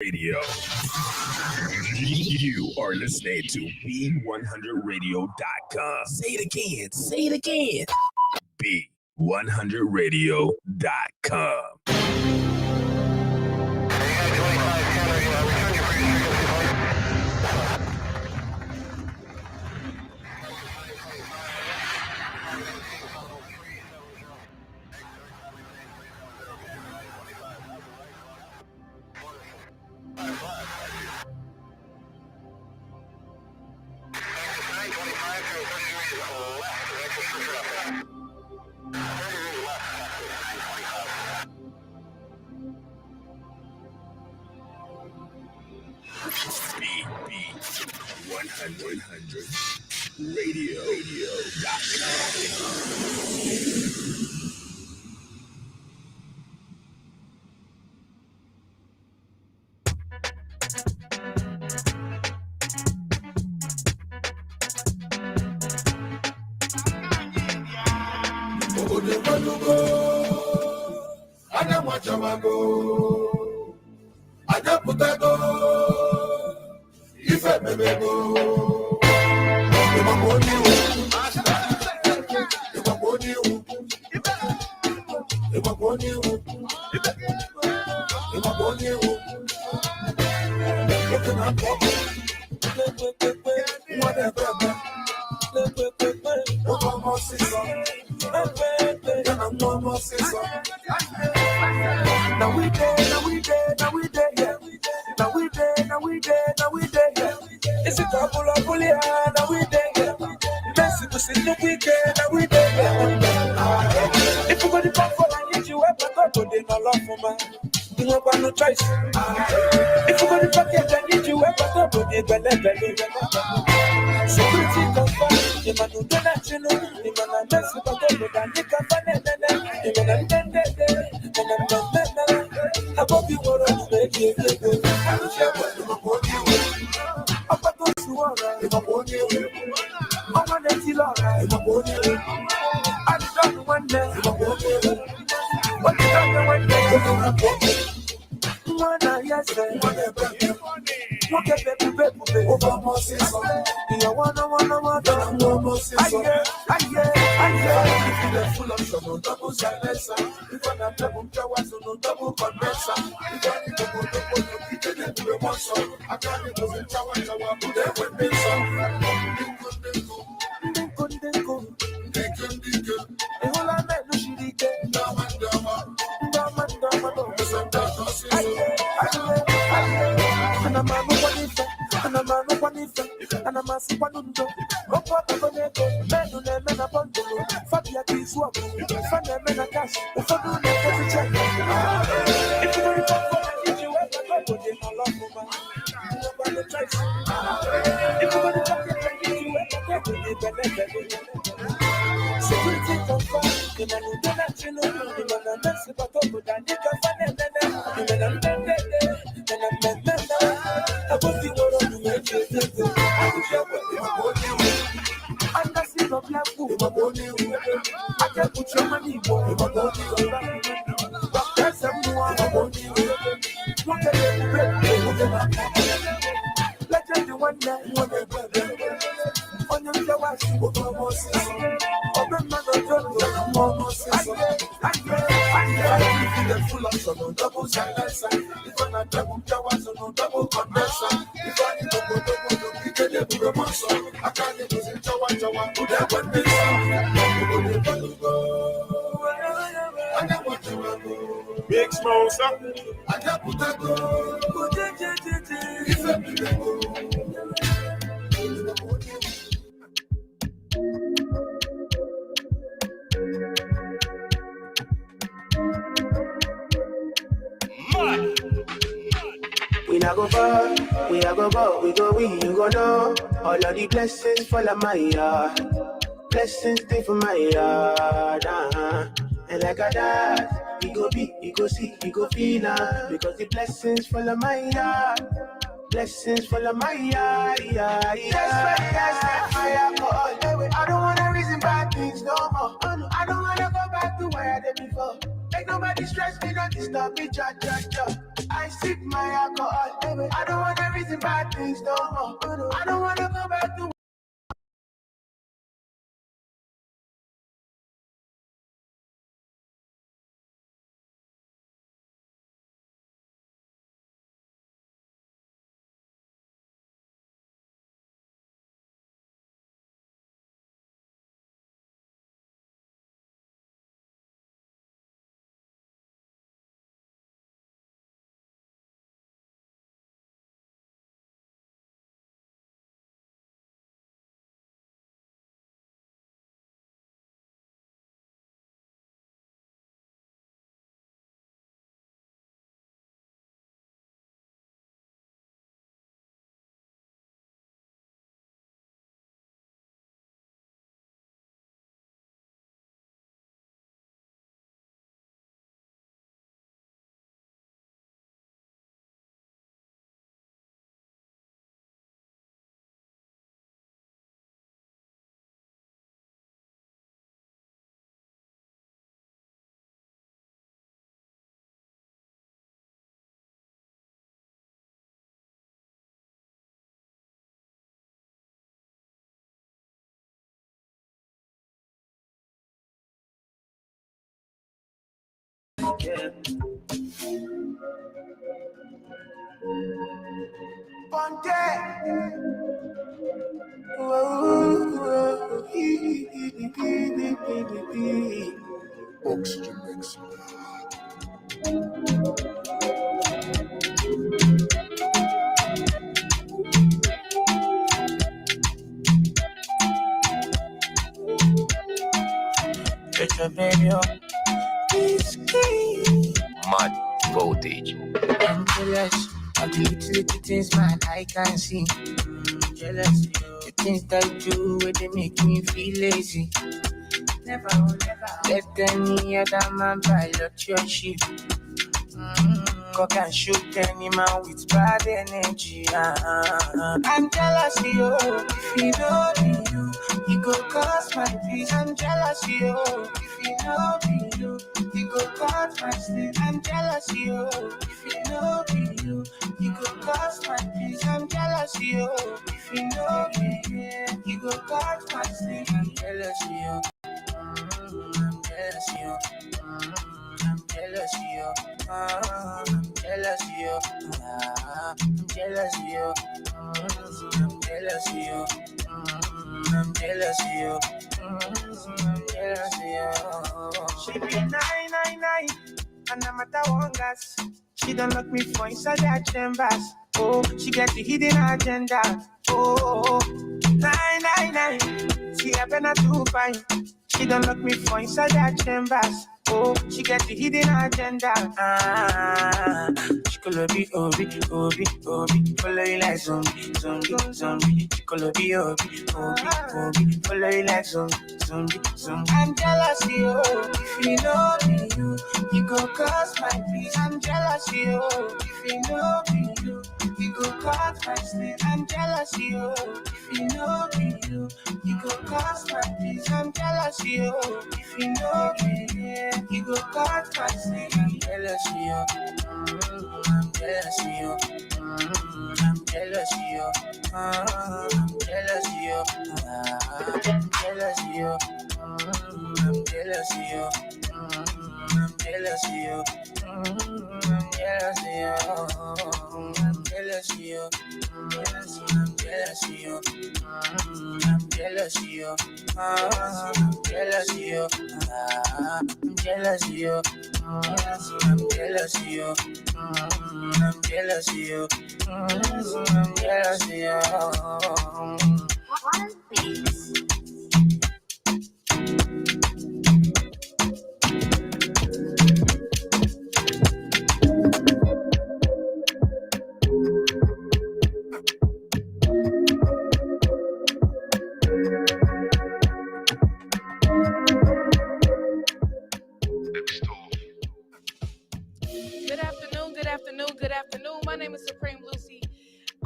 Radio. You are listening to Be100Radio.com. Say it again. Say it again. Be100Radio.com. Be100 Big Smoke, We not go far, we not go far, we go we, you go know. All of the blessings fall on my yard. Blessings stay for my yard, And like I died, we go be, we go see, we go feel because the blessings fall on my yard. Blessings fall on my yard, That's my alcohol. I don't wanna reason bad things no more. I don't wanna go back to where I did before. Make nobody stress me, not disturb me, cha. I sip my alcohol. I don't wanna reason bad things no more. I don't wanna go back to. Yeah. Ponte. Oxygen mix. It's a baby. Mad voltage. I'm jealous of the little things man I can see. Jealous the things that you do where they make me feel lazy. Never, never let any other man pilot your ship. Cock and shoot any man with bad energy. I'm jealous of you. If you know me, you go cause my peace. I'm jealous of you. If you know me, you go cause my sleep. I'm jealous of you. If you know me, you go cause my peace. I'm jealous of you. If you know me, you go cause my sleep. I'm jealous of you. I'm jealous of you. I'm jealous of you. I'm jealous of you. I'm jealous of you. I'm jealous of you. I'm jealous of you. I'm jealous of you. She be 999, and I'm at the one gas. She don't lock me for inside her chambers. Oh, she get the hidden agenda. Oh, 999. She happen to find. She don't lock me for inside her chambers. Oh, she get the hidden agenda. She could be Obi. Follow you like zombie. She could be Obi. Follow you like zombie. I'm jealous of you. If you know me, you go cause my peace. I'm jealous of you. If you know me, you go cause my sleep. I'm jealous of you. If you know me, you go cause my peace. I'm jealous of you. If you know me, you go cause my sleep. I'm jealous of you. I'm jealous of you. I'm jealous of you. I'm jealous of you. I'm jealous of you. I'm jealous of you. I'm jealous of you. I'm jealous of you. I'm jealous of you. I'm jealous of you. I'm jealous of you. I'm jealous of you. I'm jealous of you. I'm jealous of you. I'm jealous of you. I'm jealous of you. One piece. Good afternoon. My name is Supreme Lucy.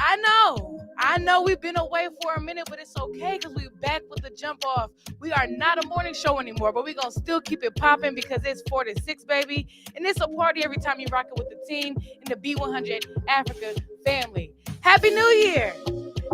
I know I know we've been away for a minute, but it's okay because we're back with the jump off. We are not a morning show anymore, but we're going to still keep it popping because it's 4 to 6, baby. And it's a party every time you rock it with the team in the Be100 Africa family. Happy New Year.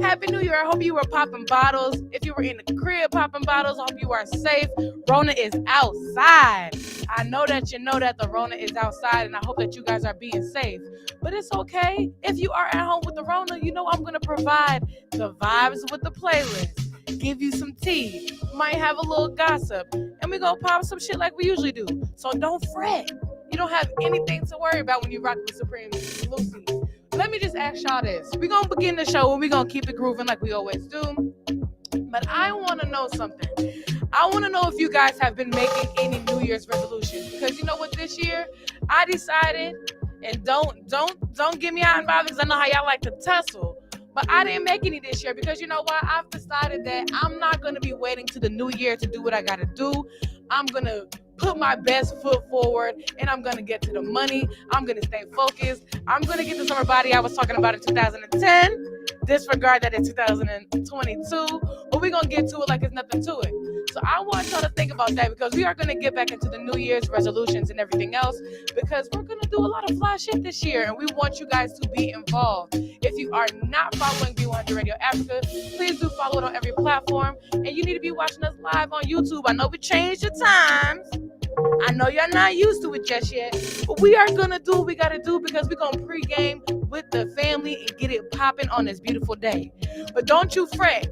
Happy New Year. I hope you were popping bottles. If you were in the crib popping bottles, I hope you are safe. Rona is outside. I know that you know that the Rona is outside, and I hope that you guys are being safe. But it's okay. If you are at home with the Rona, you know I'm going to provide the vibes with the playlist. Give you some tea. Might have a little gossip. And we're going to pop some shit like we usually do. So don't fret. You don't have anything to worry about when you rock with Supreme Lucy. Let me just ask y'all this. We're going to begin the show and we're going to keep it grooving like we always do. But I want to know something. I want to know if you guys have been making any New Year's resolutions. Because you know what, this year, I decided, and don't get me out and bother because I know how y'all like to tussle. But I didn't make any this year because you know what? I've decided that I'm not going to be waiting to the new year to do what I got to do. I'm going to put my best foot forward, and I'm going to get to the money. I'm going to stay focused. I'm going to get the summer body I was talking about in 2010. Disregard that in 2022. But we're going to get to it like it's nothing to it. So I want y'all to think about that because we are going to get back into the New Year's resolutions and everything else because we're going to do a lot of fly shit this year, and we want you guys to be involved. If you are not following Be100 Radio Africa, please do follow it on every platform, and you need to be watching us live on YouTube. I know we changed the times. I know you're not used to it just yet, but we are going to do what we got to do because we're going to pregame with the family and get it popping on this beautiful day. But don't you fret.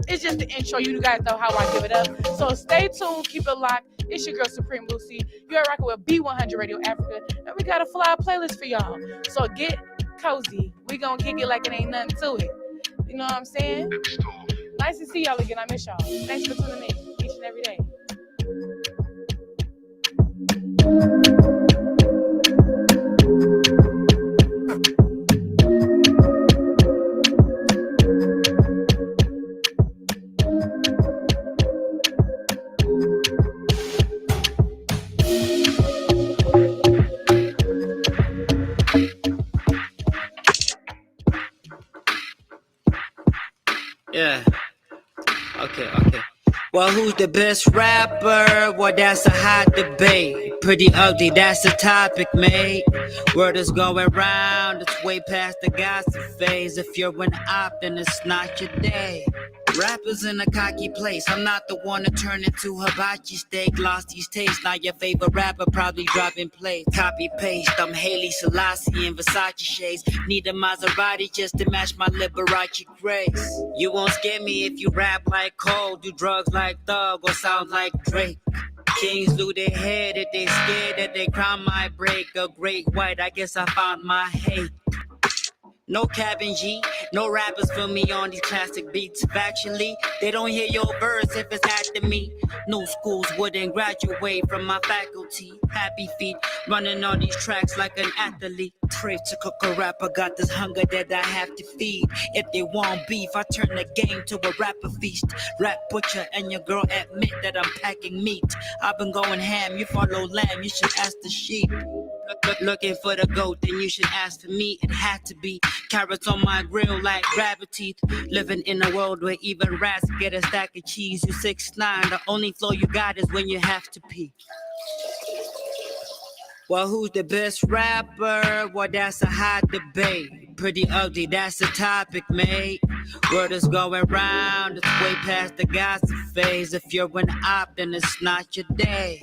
It's just the intro. You guys know how I give it up. So stay tuned. Keep it locked. It's your girl, Supreme Lucy. You're rocking with Be100 Radio Africa, and we got a fly playlist for y'all. So get cozy. We going to kick it like it ain't nothing to it. You know what I'm saying? Nice to see y'all again. I miss y'all. Thanks for tuning in each and every day. Yeah. Okay. Well, who's the best rapper? Well, that's a hot debate. Pretty ugly, that's the topic, mate. Word is going round, it's way past the gossip phase. If you're an op, then it's not your day. Rappers in a cocky place. I'm not the one to turn into hibachi steak. Lost these tastes. Now your favorite rapper probably dropping plays. Copy paste. I'm Hailey Selassie in Versace shades. Need a Maserati just to match my Liberace grace. You won't scare me if you rap like Cole, do drugs like Thug, or sound like Drake. Kings lose their head if they scared that their crown might break. A great white, I guess I found my hate. No cabin G, no rappers feel me on these classic beats. Factually, they don't hear your verse if it's after me. No schools wouldn't graduate from my faculty. Happy feet, running on these tracks like an athlete. Pray to cook a rapper, got this hunger that I have to feed. If they want beef, I turn the game to a rapper feast. Rap butcher and your girl admit that I'm packing meat. I've been going ham, you follow lamb, you should ask the sheep. Looking for the goat, then you should ask for me. It had to be carrots on my grill like gravity. Living in a world where even rats get a stack of cheese. You 6'9", the only flow you got is when you have to pee. Well, who's the best rapper? Well, that's a hot debate. Pretty ugly, that's the topic, mate. Word is going round, it's way past the gossip phase. If you're an op, then it's not your day.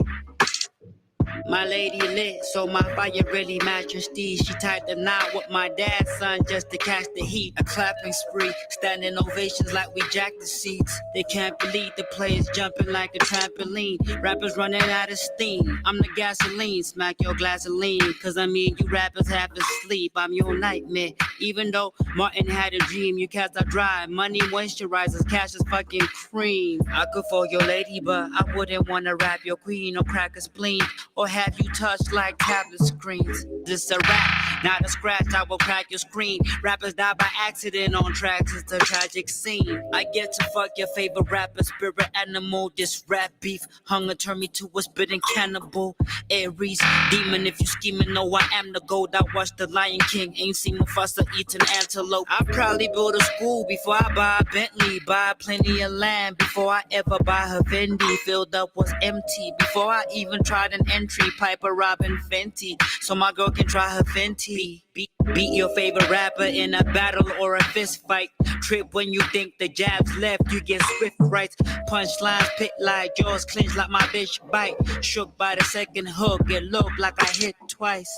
My lady lit, so my fire really match her steez. She tied the knot with my dad's son just to catch the heat. A clapping spree, standing ovations like we jacked the seats. They can't believe the players jumping like a trampoline. Rappers running out of steam. I'm the gasoline, smack your glass of lean. Cause I mean you rappers have to sleep, I'm your nightmare. Even though Martin had a dream, you cats are dry. Money moisturizers, cash is fucking cream. I could for your lady, but I wouldn't wanna rap your queen or crack a spleen. Or have you touched like tablet screens? This a rap, Not a scratch, I will crack your screen. Rappers die by accident on tracks, it's a tragic scene. I get to fuck your favorite rapper, spirit animal. This rap beef, hunger turn me to a spitting cannibal. Aries, demon, if you scheming, know I am the gold. I watched the Lion King, ain't seen Mufasa eating antelope. I probably build a school before I buy a Bentley. Buy plenty of land before I ever buy her Fendi. Filled up was empty before I even tried an entry. Piper Robin Fenty, so my girl can try her Fenty. Beat your favorite rapper in a battle or a fist fight. Trip when you think the jab's left, you get swift rights. Punchlines pit like jaws clench like my bitch bite. Shook by the second hook, it looked like I hit twice.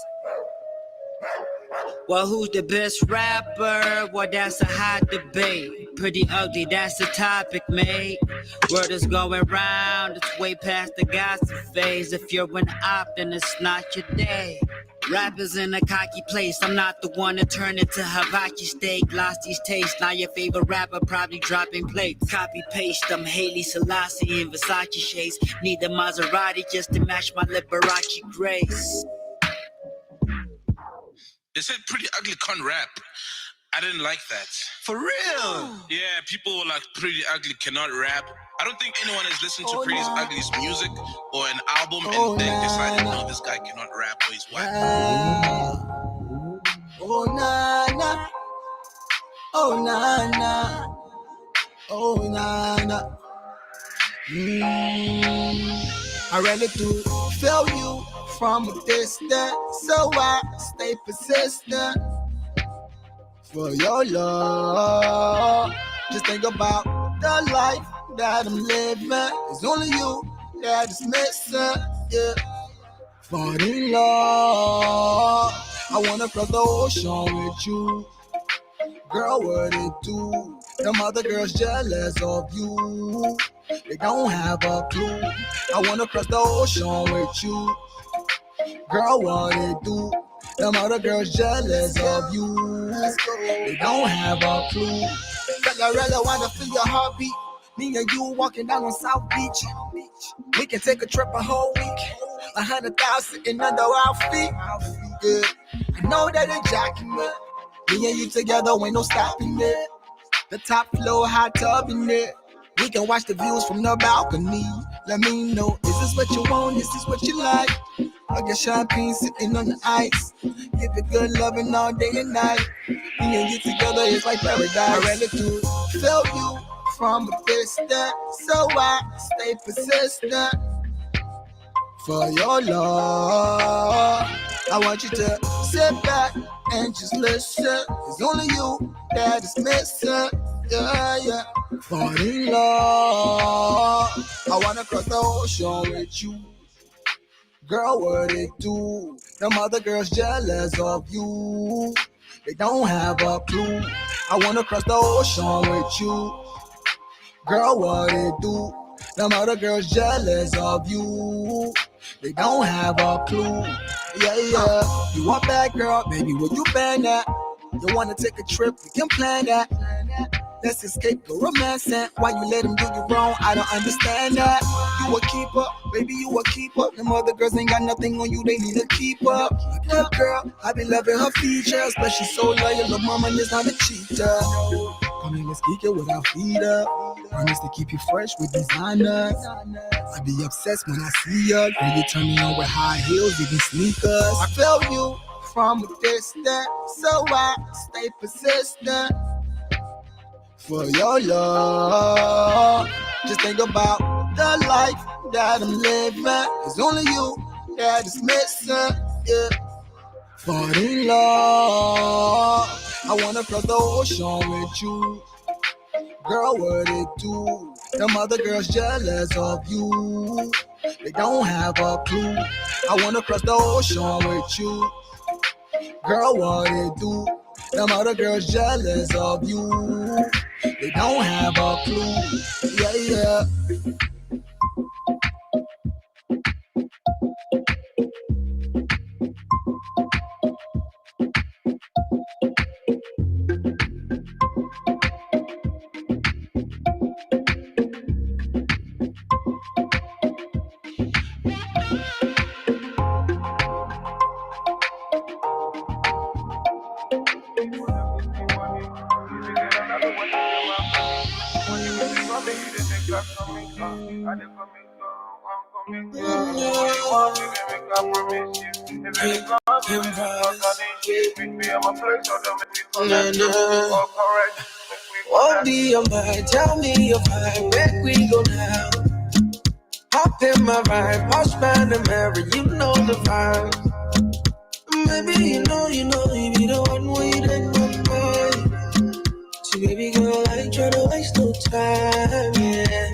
Well, who's the best rapper? Well, that's a hot debate. Pretty ugly, that's the topic, mate. Word is going round, it's way past the gossip phase. If you're an op, then it's not your day. Rappers in a cocky place, I'm not the one to turn into hibachi steak. Lost these tastes, now your favorite rapper probably dropping plates. Copy paste, I'm Hailey Selassie in Versace shades. Need a Maserati just to match my Liberace grace. They said Pretty Ugly can't rap. I didn't like that. For real? Yeah, people were like, Pretty Ugly cannot rap. I don't think anyone has listened to Pretty Ugly's music or an album and then decided, no, this guy cannot rap or he's whack. Oh, na, na. Oh, na, na. Oh, na, na. I'm ready to feel you from a distance, so I stay persistent for your love. Just think about the life that I'm living. It's only you that is missing, yeah. Fall in love. I wanna cross the ocean with you. Girl, what it do? Them other girls jealous of you. They don't have a clue. I wanna cross the ocean with you. Girl, what it do? Them other girls jealous of you. They don't have a clue. But I really wanna feel your heartbeat. Me and you walking down on South Beach. We can take a trip a whole week. 100,000 sitting under our feet. Yeah. I know that it's jacking me. Me and you together, ain't no stopping it. The top floor, hot tub in it. We can watch the views from the balcony. Let me know, is this what you want? Is this what you like? I get champagne sitting on the ice. Give it good loving all day and night. Me and you together is like paradise. I'm ready to feel you from a distance, so I stay persistent for your love. I want you to sit back and just listen. It's only you that is missing. Yeah, yeah. Fall in love. I wanna cross the ocean with you. Girl, what it do? Them other girls jealous of you. They don't have a clue. I wanna cross the ocean with you. Girl, what it do? Them other girls jealous of you. They don't have a clue. Yeah, yeah. You want that girl, baby, where you been at? You wanna take a trip, we can plan that. Let's escape the romance. Why you let him do you wrong? I don't understand that. You a keeper, baby, you a keeper. Them other girls ain't got nothing on you, they need a keeper. A good girl, I be loving her features, but she's so loyal, the mama is not a cheater. Come in, let's kick it with our feet up. Promise to keep you fresh with designers. I be obsessed when I see her. Girl, you turn me on with high heels, even sneakers. I feel you from a distance, so I stay persistent for your love. Just think about the life that I'm living. It's only you that is missing, yeah. Fall in love. I wanna cross the ocean with you. Girl, what it do? Them other girls jealous of you. They don't have a clue. I wanna cross the ocean with you. Girl, what it do? Them other girls jealous of you. They don't have a clue. Yeah, yeah. Won't be your mind, tell me your vibe, where we go now? Hop in my ride, watch Panamera, you know the vibe. Maybe you know, you be the one waiting on mine. So baby girl, I ain't tryna waste no time, yeah.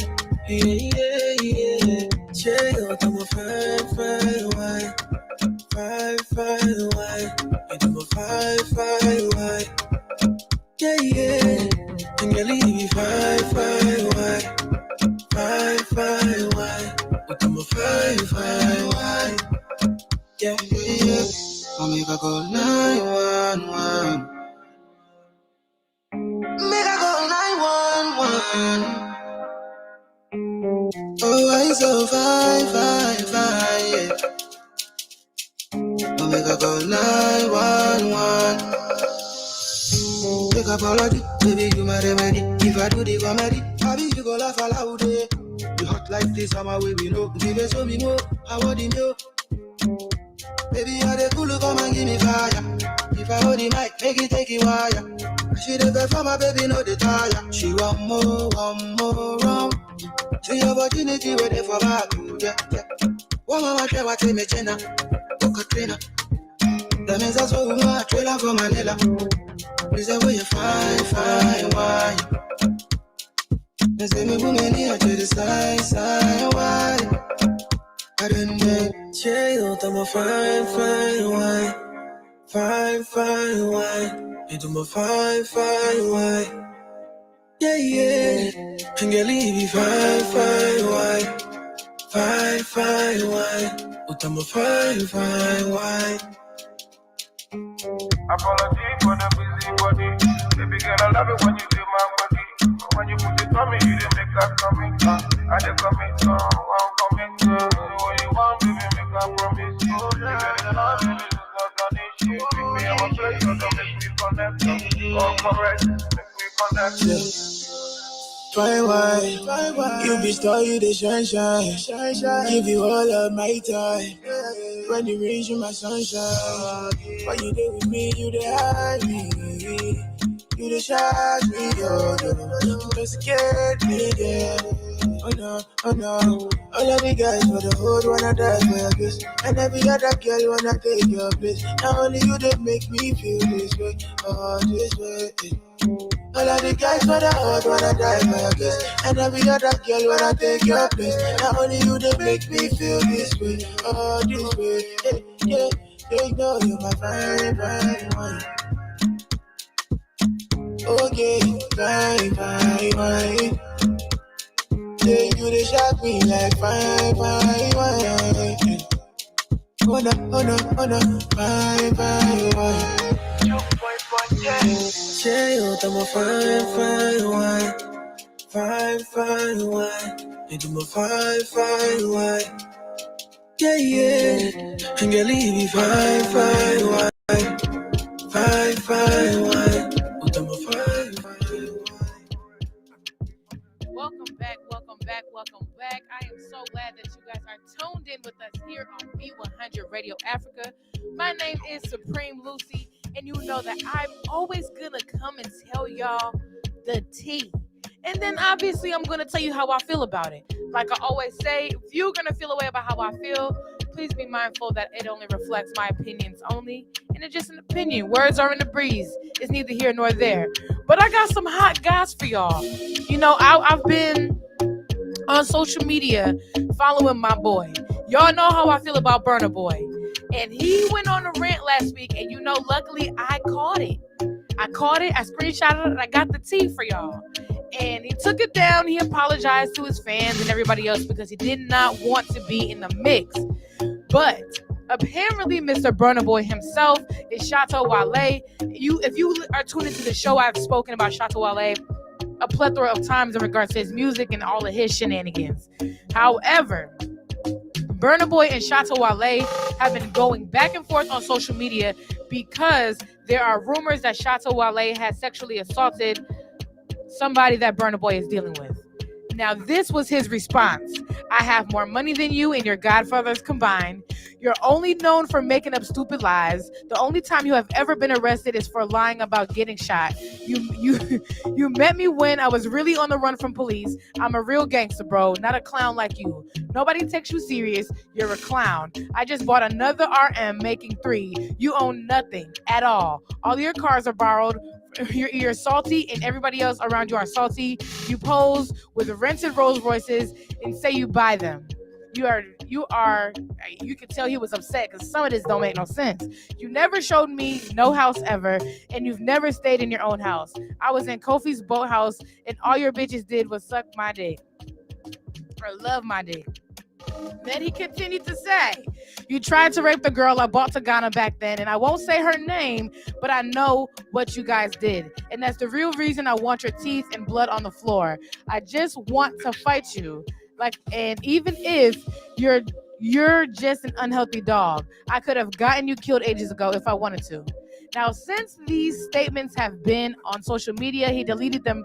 Check out, I'm a fine wine. Fine wine. I'm a fine wine. Yeah. And you leave fine wine. Fine wine. I'm a fine wine. Yeah. I'll make her go 911. Make her go 911. Oh, I'm so fine, yeah. I'll make her go 911. Take up all of it, baby, you my remedy. If I do the comedy, baby, you go laugh aloud, eh. You hot like this, I'm away, we know. Give it to me more, I want it more. Baby, you're the cool, come and give me fire. If I hold the mic, make it take it wire. She the best for my baby, no the tire. She want more round. See opportunity waiting for back, yeah. One mama try what me Jenna, Katrina. That means that's what we want, trailer for Manila. Please say where you fine wine. They say me woman here to the side, why? I don't know. Chill, I'm a fine wine. Fine wine. Into my fine wine. Yeah. And you leave me fine wine. Fine wine. But I'm a fine wine. Apology for the busy body. Baby girl, I love it when you do my body. When you put it on me, you didn't make that coming. I didn't coming down, I'm coming down. What you want, baby, make that promise. You got it love, baby, this is not an issue. Pick me up a place, so don't make me connect. All correct, make me connect. Fine wine, you be star, you the sunshine. Give you all of my time. When you rain, you my sunshine. When you there with me, you the hide me. You the charge me, you just get me there. Oh no. All of the guys for the hood wanna die for your kiss. And every other girl wanna take your place. Not only you that make me feel this way, oh this way. All of the guys for the hood wanna die for your kiss. And every other girl wanna take your place. Not only you that make me feel this way, oh this way. Yeah, they know you're my fine wine. Okay, fine wine. Yeah, you they shock me like fine wine. Oh no, fine wine. Chill, I'm a fine wine. Fine wine. Into my fine wine. Yeah. And you leave me fine wine. Fine wine. Into my fine wine. Welcome back. I am so glad that you guys are tuned in with us here on Be100 Radio Africa. My name is Supreme Lucy, and you know that I'm always gonna come and tell y'all the tea. And then obviously I'm gonna tell you how I feel about it. Like I always say, if you're gonna feel a way about how I feel, please be mindful that it only reflects my opinions only, and it's just an opinion. Words are in the breeze. It's neither here nor there. But I got some hot guys for y'all. You know, I've been on social media following my boy. Y'all know how I feel about Burna Boy. And he went on a rant last week, and you know, luckily I caught it. I screenshotted it, and I got the tea for y'all. And he took it down. He apologized to his fans and everybody else because he did not want to be in the mix. But apparently, Mr. Burna Boy himself is Chateau Wale. If you are tuned into the show, I've spoken about Chateau Wale a plethora of times in regards to his music and all of his shenanigans. However, Burna Boy and Chateau Wale have been going back and forth on social media because there are rumors that Chateau Wale has sexually assaulted somebody that Burna Boy is dealing with. Now, this was his response. I have more money than you and your godfathers combined. You're only known for making up stupid lies. The only time you have ever been arrested is for lying about getting shot. You met me when I was really on the run from police. I'm a real gangster, bro, not a clown like you. Nobody takes you serious. You're a clown. I just bought another RM making 3. You own nothing at all. All your cars are borrowed. You're salty and everybody else around you are salty. You pose with rented Rolls Royces and say you buy them. You can tell he was upset because some of this don't make no sense. You never showed me no house ever, and you've never stayed in your own house. I was in Kofi's boathouse, and all your bitches did was suck my dick or love my dick. Then he continued to say, you tried to rape the girl I bought to Ghana back then, and I won't say her name, but I know what you guys did. And that's the real reason I want your teeth and blood on the floor. I just want to fight you. And even if you're just an unhealthy dog, I could have gotten you killed ages ago if I wanted to. Now, since these statements have been on social media, he deleted them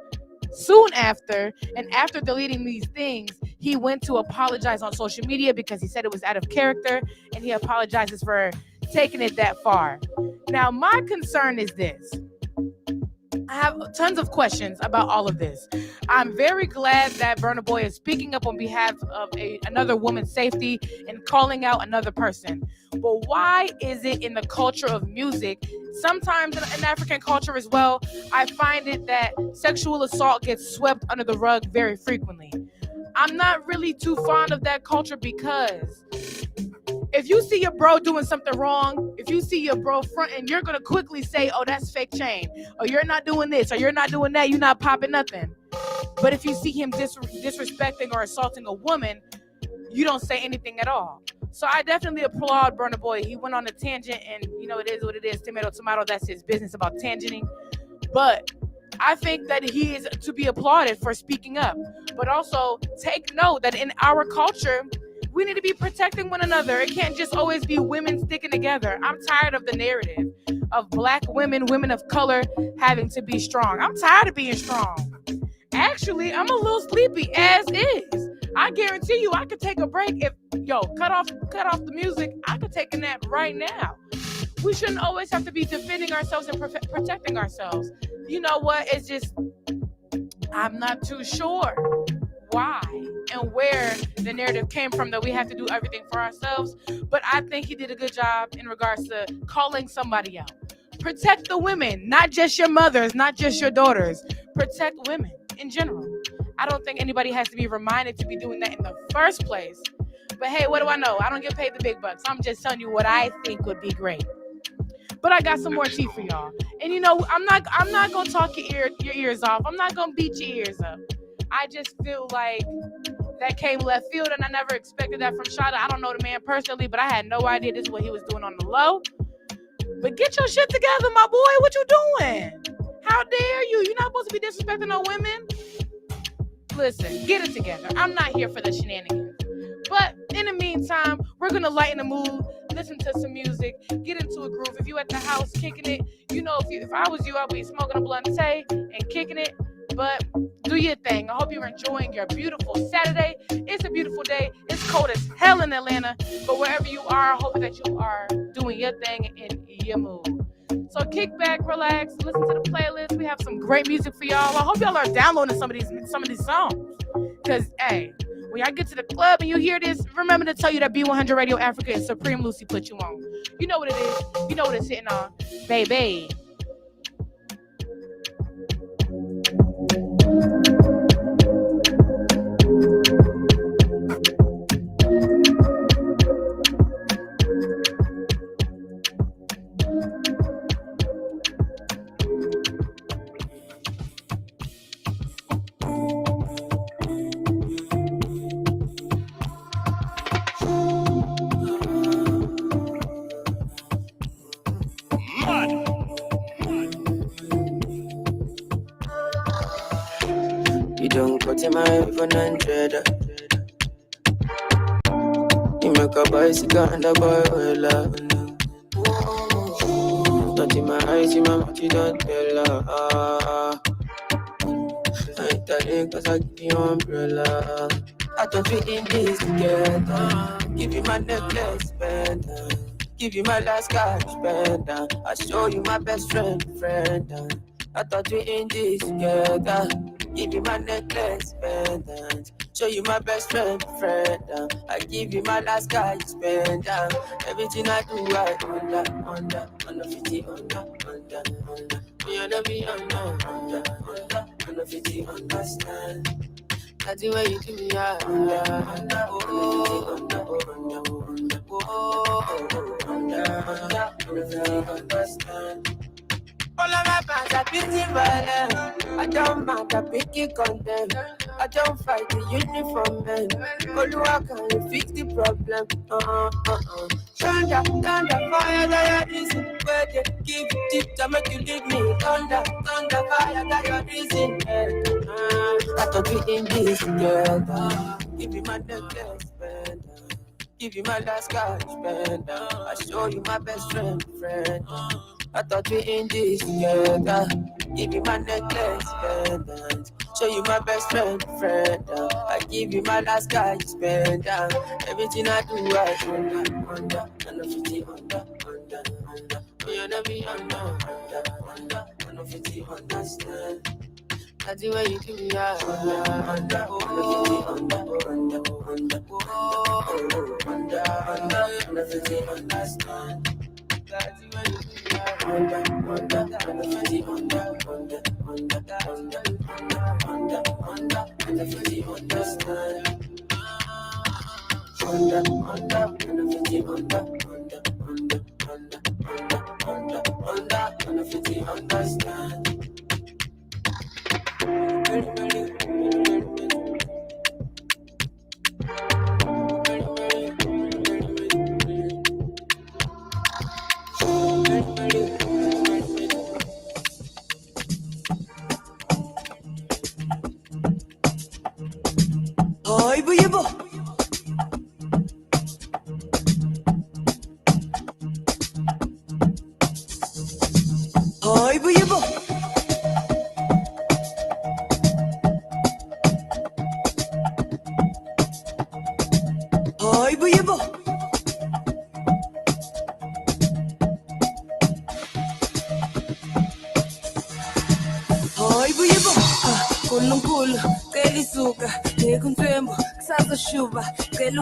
soon after, and after deleting these things, he went to apologize on social media because he said it was out of character, and he apologizes for taking it that far. Now, my concern is this. I have tons of questions about all of this. I'm very glad that Burna Boy is speaking up on behalf of another woman's safety and calling out another person. But why is it in the culture of music, sometimes in African culture as well, I find it that sexual assault gets swept under the rug very frequently? I'm not really too fond of that culture because if you see your bro doing something wrong, if you see your bro fronting, you're going to quickly say, oh, that's fake chain. Or you're not doing this, or you're not doing that, you're not popping nothing. But if you see him disrespecting or assaulting a woman, you don't say anything at all. So I definitely applaud Burna Boy. He went on a tangent, and it is what it is. Tomato, tomato, that's his business about tangenting. But I think that he is to be applauded for speaking up. But also take note that in our culture, we need to be protecting one another. It can't just always be women sticking together. I'm tired of the narrative of black women, women of color having to be strong. I'm tired of being strong. Actually, I'm a little sleepy as is. I guarantee you I could take a break if, cut off the music. I could take a nap right now. We shouldn't always have to be defending ourselves and protecting ourselves. You know what? It's just, I'm not too sure why and where the narrative came from that we have to do everything for ourselves. But I think he did a good job in regards to calling somebody out. Protect the women, not just your mothers, not just your daughters. Protect women in general. I don't think anybody has to be reminded to be doing that in the first place. But hey, what do I know? I don't get paid the big bucks. I'm just telling you what I think would be great. But I got some more tea for y'all. And I'm not gonna talk your ears off. I'm not gonna beat your ears up. I just feel like that came left field, and I never expected that from Shada. I don't know the man personally, but I had no idea this is what he was doing on the low. But get your shit together, my boy. What you doing? How dare you? You're not supposed to be disrespecting no women. Listen, get it together. I'm not here for the shenanigans. But in the meantime, we're going to lighten the mood, listen to some music, get into a groove. If you at the house kicking it, if I was you, I'd be smoking a blunt and kicking it. But do your thing. I hope you're enjoying your beautiful Saturday. It's a beautiful day. It's cold as hell in Atlanta. But wherever you are, I hope that you are doing your thing in your mood. So kick back, relax, listen to the playlist. We have some great music for y'all. I hope y'all are downloading some of these songs. Because, hey, when y'all get to the club and you hear this, remember to tell you that Be100 Radio Africa and Supreme Lucy put you on. You know what it is. You know what it's hitting on. Baby. My 100. You make a bicycle and a boy will love. Not in my eyes, in my mouth, you don't tell her. I ain't telling day, cause I give you umbrella. I thought we in this together. Give you my necklace, pendant. Give you my last cash, pendant. I show you my best friend. I thought we in this together. Give you my necklace, pendant. Show you my best friend. I give you my last cash, pendant. Everything I do, I under 50, under. You know me, under 50, understand. That's the way you do me, under, understand. All of my fans are busy violent. I don't matter, picky content. I don't fight the uniform men. Oluwa can you fix the problem? Thunder, fire, that your reason. Where they give you tip to make you leave me. Thunder, fire, that your reason. I thought we in this together. Give you my necklace, pendant. Give you my last cash, pendant. I show you my best friend. I thought we in this together. Give you my necklace, pendant. Show you my best friend. I give you my last cash, pendant. Everything I do, I under 50, under. You know me, under 50, understand. That's the way you do me, under 50, understand. That's the way you do me, under 50, understand.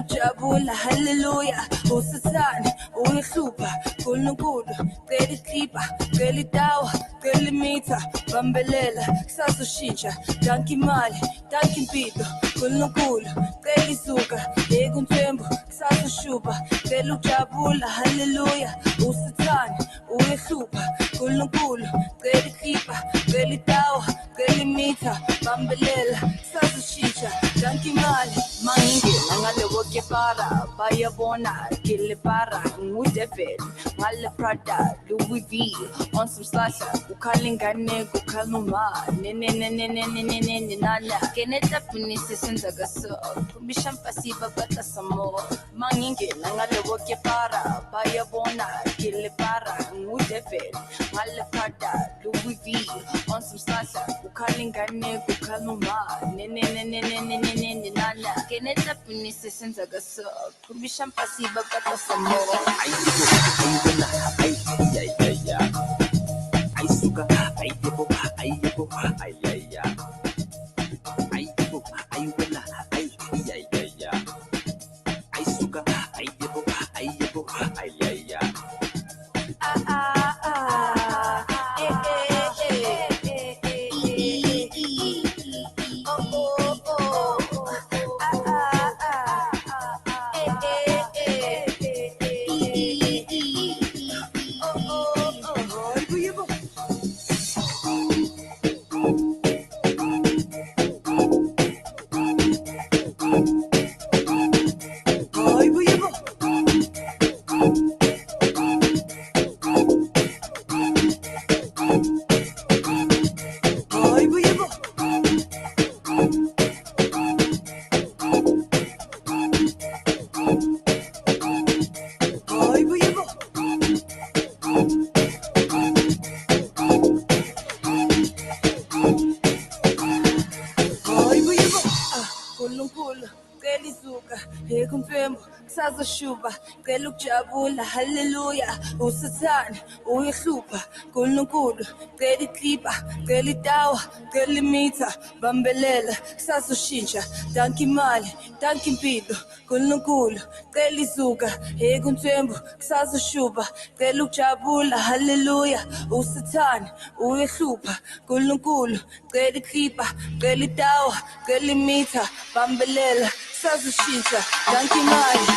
Jabula, hallelujah, Usatan, Uisupa, Kulukul, Geli Klipa, Geli Dawa, Geli Mita, Bambelela, Sasu Shincha, Danki Mali, Danki Pito, Kulukul, Geli Suka, Egun Tembo, Sasu Shuba, Gelu Jabula, hallelujah, Usatan, Uisupa, Kulukul, Geli Klipa, Geli Dawa, Geli Mita, Bambelela, Sasu Shincha, Danki Mali, Mangi, Nangale Woke Para, Baya Bona, Kille Para, Mudefed, Male Prada, Louis V, on some slasher, Ukalingane, Ukaluma, Nene, Nana, Keneta Punisis and the Gasso, Bisham Pasiva, but some more. Mangi, Nangale Woke Para, Baya Bona, Kille Para, Mudefed, Male Prada, Louis V, on some slasher, Ukalingane, Ukaluma, Nene, Nana, Keneta Punisis and the Gasso, Bisham Pasiva, but some more. I sugar, I yebo, ekunfembu kusazoshuba cela ukujabula haleluya usathane uyihlupha kuNkulunkulu cela iklipa cela itawa cela imitha bambelela kusazoshintsha danki imali danki impilo kuNkulunkulu cela izuka ekunfembu kusazoshuba cela ukujabula haleluya usathane uyihlupha kuNkulunkulu cela iklipa cela itawa cela imitha bambelela kusazoshintsha danki imali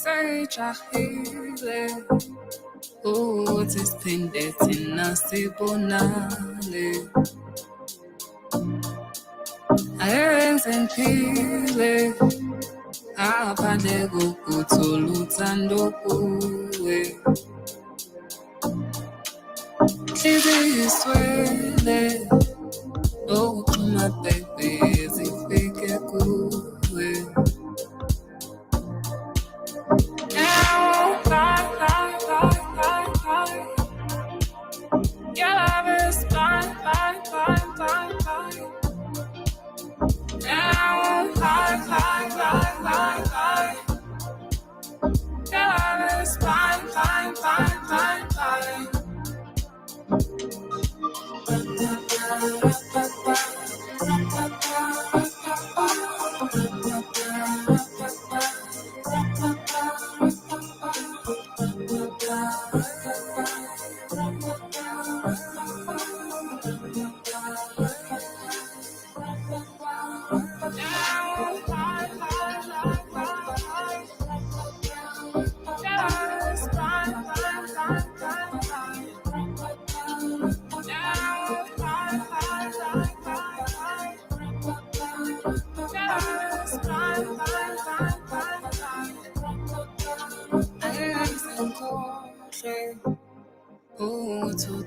Sejahile uthi siphinde thina sibonane ayenze ngiphile ngaphandle kokuthola uthando kuwe Hliziyo iswele okuxhuma baby zifike kuwe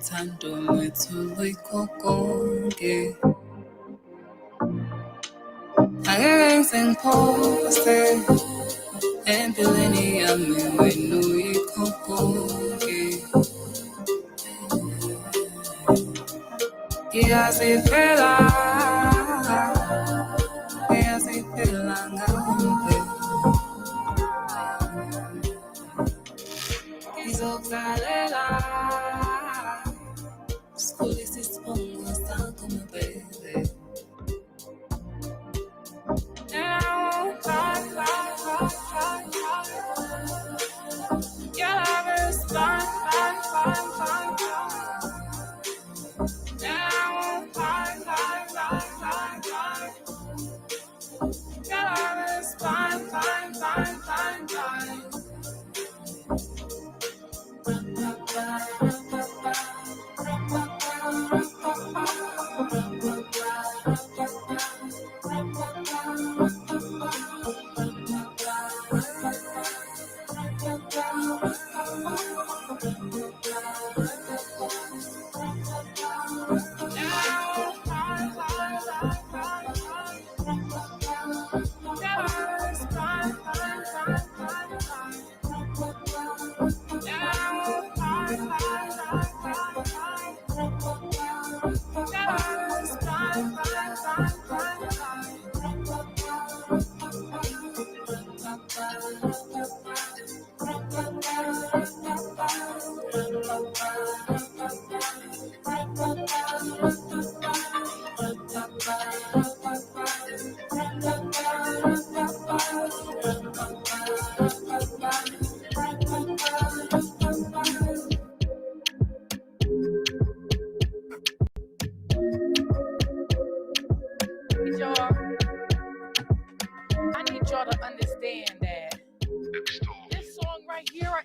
uthando lwethu luyikho konke angeke ngiphose empilweni yami wena uyikho konke iyasiphela ngawe izokuzalela sikhulisa isibongo sakho my baby your love is fine. Your love is fine.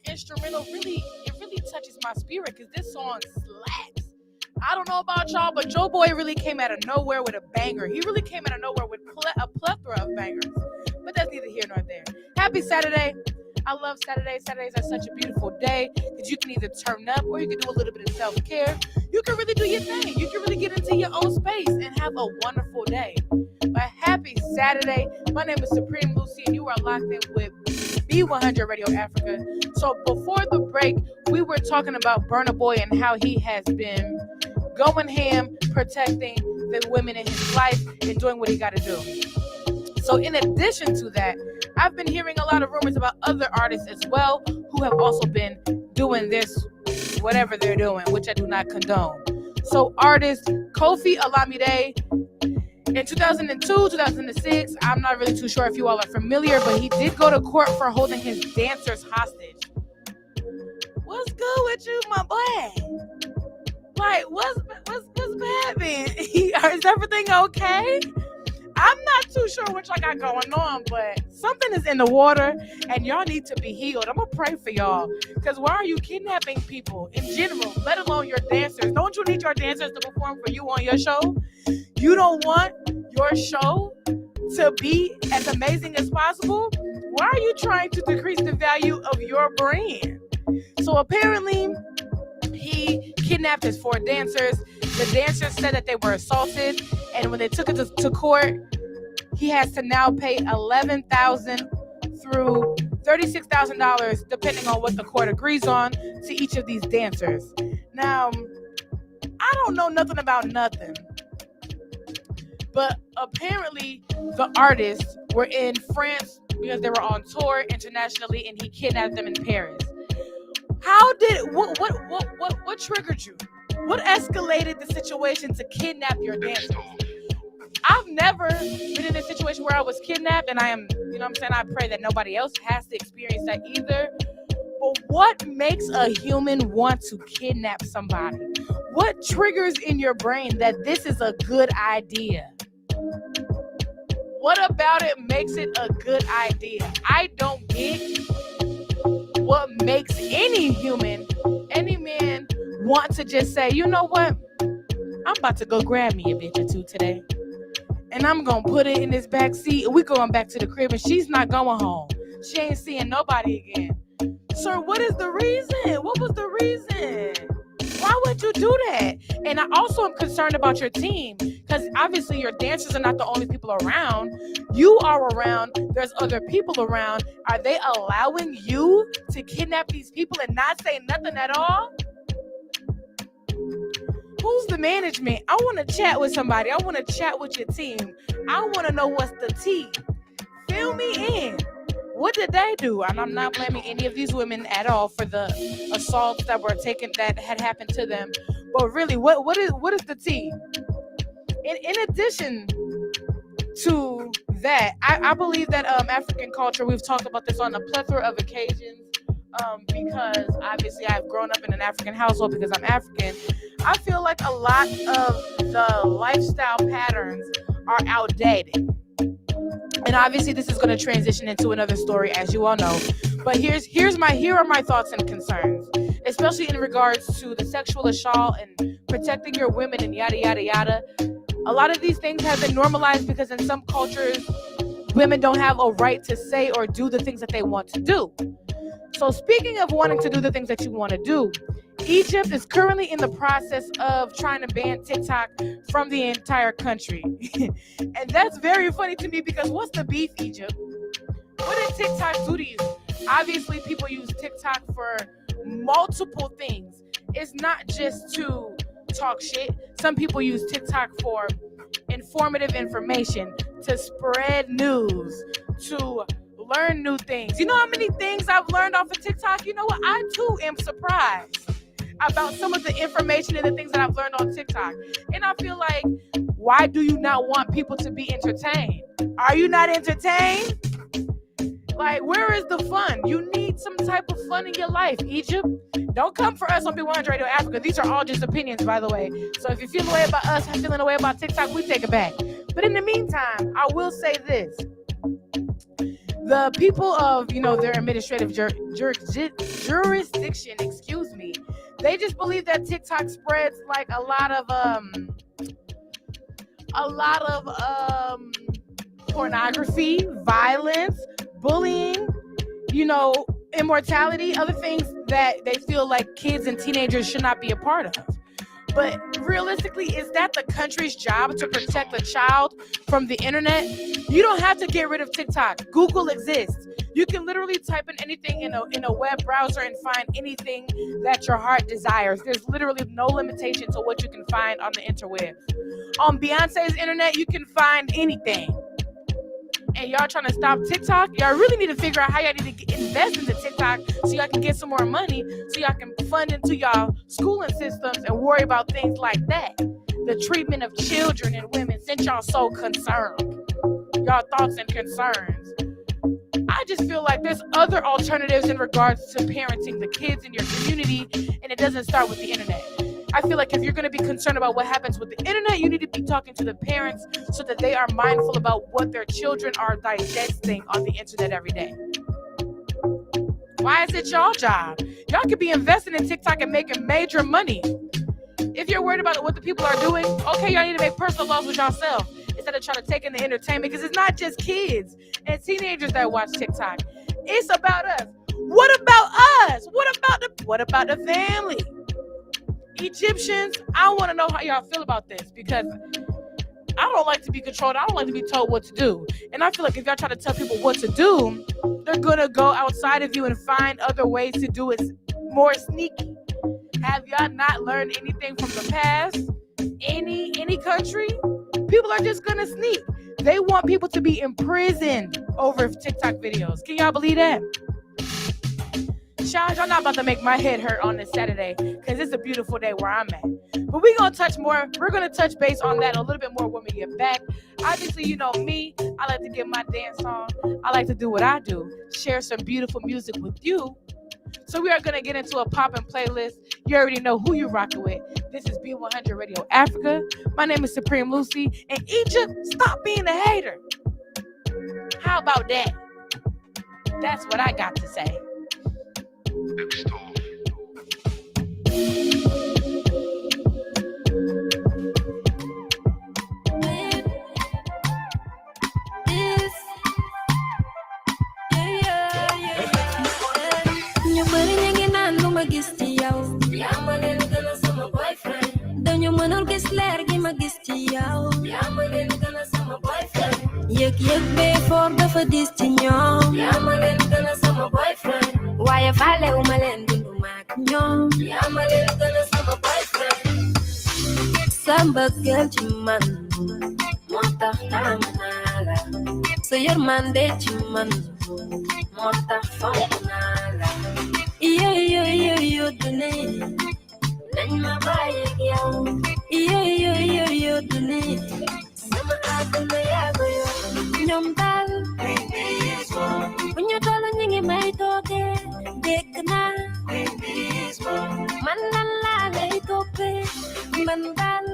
instrumental really touches my spirit because this song slaps. I don't know about y'all, but Joe Boy really came out of nowhere with a banger. He really came out of nowhere with a plethora of bangers. But that's neither here nor there. Happy Saturday. I love Saturdays. Saturdays are such a beautiful day because you can either turn up or you can do a little bit of self-care. You can really do your thing. You can really get into your own space and have a wonderful day. But happy Saturday. My name is Supreme Lucy and you are locked in with Be100 Radio Africa. So before the break, we were talking about Burna Boy and how he has been going ham, protecting the women in his life and doing what he got to do. So in addition to that, I've been hearing a lot of rumors about other artists as well who have also been doing this, whatever they're doing, which I do not condone. So artist Kofi Olamide, in 2002, 2006, I'm not really too sure if you all are familiar, but he did go to court for holding his dancers hostage. What's good with you, my boy? Like, what's happening? Is everything okay? I'm not too sure what y'all got going on, but something is in the water, and y'all need to be healed. I'm going to pray for y'all, because why are you kidnapping people in general, let alone your dancers? Don't you need your dancers to perform for you on your show? You don't want your show to be as amazing as possible? Why are you trying to decrease the value of your brand? So apparently, he kidnapped his 4 dancers. The dancers said that they were assaulted, and when they took it to court, he has to now pay $11,000 through $36,000, depending on what the court agrees on, to each of these dancers. Now, I don't know nothing about nothing, but apparently the artists were in France because they were on tour internationally, and he kidnapped them in Paris. What triggered you? What escalated the situation to kidnap your dancers? I've never been in a situation where I was kidnapped, and I am, I pray that nobody else has to experience that either. But what makes a human want to kidnap somebody? What triggers in your brain that this is a good idea? What about it makes it a good idea? I don't get what makes any human, any man, want to just say, you know what? I'm about to go grab me a bitch or two today. And I'm going to put it in this back seat. And we're going back to the crib and she's not going home. She ain't seeing nobody again. Sir, what is the reason? What was the reason? Why would you do that? And I also am concerned about your team, because obviously your dancers are not the only people around. You are around. There's other people around. Are they allowing you to kidnap these people and not say nothing at all? Who's the management? I want to chat with somebody. I want to chat with your team. I want to know what's the tea. Fill me in. What did they do? And I'm not blaming any of these women at all for the assaults that had happened to them. But really, what is the tea? In addition to that, I believe that African culture, we've talked about this on a plethora of occasions, because obviously I've grown up in an African household because I'm African. I feel like a lot of the lifestyle patterns are outdated. And obviously this is going to transition into another story, as you all know. But here are my thoughts and concerns, especially in regards to the sexual assault and protecting your women and yada, yada, yada. A lot of these things have been normalized because in some cultures, women don't have a right to say or do the things that they want to do. So speaking of wanting to do the things that you want to do, Egypt is currently in the process of trying to ban TikTok from the entire country. And that's very funny to me because what's the beef, Egypt? What did TikTok do to you? Obviously, people use TikTok for multiple things. It's not just to talk shit. Some people use TikTok for informative information, to spread news, to learn new things. You know how many things I've learned off of TikTok? You know what? I too am surprised about some of the information and the things that I've learned on TikTok. And I feel like, why do you not want people to be entertained? Are you not entertained? Like, where is the fun? You need some type of fun in your life, Egypt. Don't come for us on Be100 Radio Africa. These are all just opinions, by the way. So if you feel the way about us, I'm feeling the way about TikTok, we take it back. But in the meantime, I will say this. the people of, their administrative jurisdiction, excuse me, they just believe that TikTok spreads like a lot of pornography, violence, bullying, immortality, other things that they feel like kids and teenagers should not be a part of. But realistically, is that the country's job to protect the child from the internet? You don't have to get rid of TikTok. Google exists. You can literally type in anything in a web browser and find anything that your heart desires. There's literally no limitation to what you can find on the interwebs. On Beyonce's internet, you can find anything. And y'all trying to stop TikTok? Y'all really need to figure out how y'all need to invest into TikTok so y'all can get some more money, so y'all can fund into y'all schooling systems and worry about things like that. The treatment of children and women, since y'all so concerned. Y'all thoughts and concerns. I just feel like there's other alternatives in regards to parenting the kids in your community, and it doesn't start with the internet. I feel like if you're going to be concerned about what happens with the internet, you need to be talking to the parents so that they are mindful about what their children are digesting on the internet every day. Why is it y'all job? Y'all could be investing in TikTok and making major money. If you're worried about what the people are doing, okay, y'all need to make personal laws with yourself instead of trying to take in the entertainment, because it's not just kids and teenagers that watch TikTok. It's about us. What about us? What about the family? Egyptians, I want to know how y'all feel about this, because I don't like to be controlled. I don't like to be told what to do. And I feel like if y'all try to tell people what to do, they're going to go outside of you and find other ways to do it more sneaky. Have y'all not learned anything from the past? Any country? People are just going to sneak. They want people to be imprisoned over TikTok videos. Can y'all believe that? Child, y'all not about to make my head hurt on this Saturday, because it's a beautiful day where I'm at. But we're going to touch more. We're going to touch base on that a little bit more when we get back. Obviously, you know me. I like to get my dance on. I like to do what I do. Share some beautiful music with you. So we are going to get into a poppin' playlist. You already know who you're rocking with. This is Be100 Radio Africa. My name is Supreme Lucy. And Egypt, stop being a hater. How about that? That's what I got to say. Yek before the for this thing yo. Yamalin gonna summer boyfriend. Why if I let Umalin do my yo? Yamalin gonna summer boyfriend. Samba girl man. Monta tamala. So your man de man. Monta fonala. Yo dune. Then my boy yo. Yo dune. Sama adune yago yo. Nyomdal, when you tell me you may talk, Dekna, Mandala, they tope, Mandal,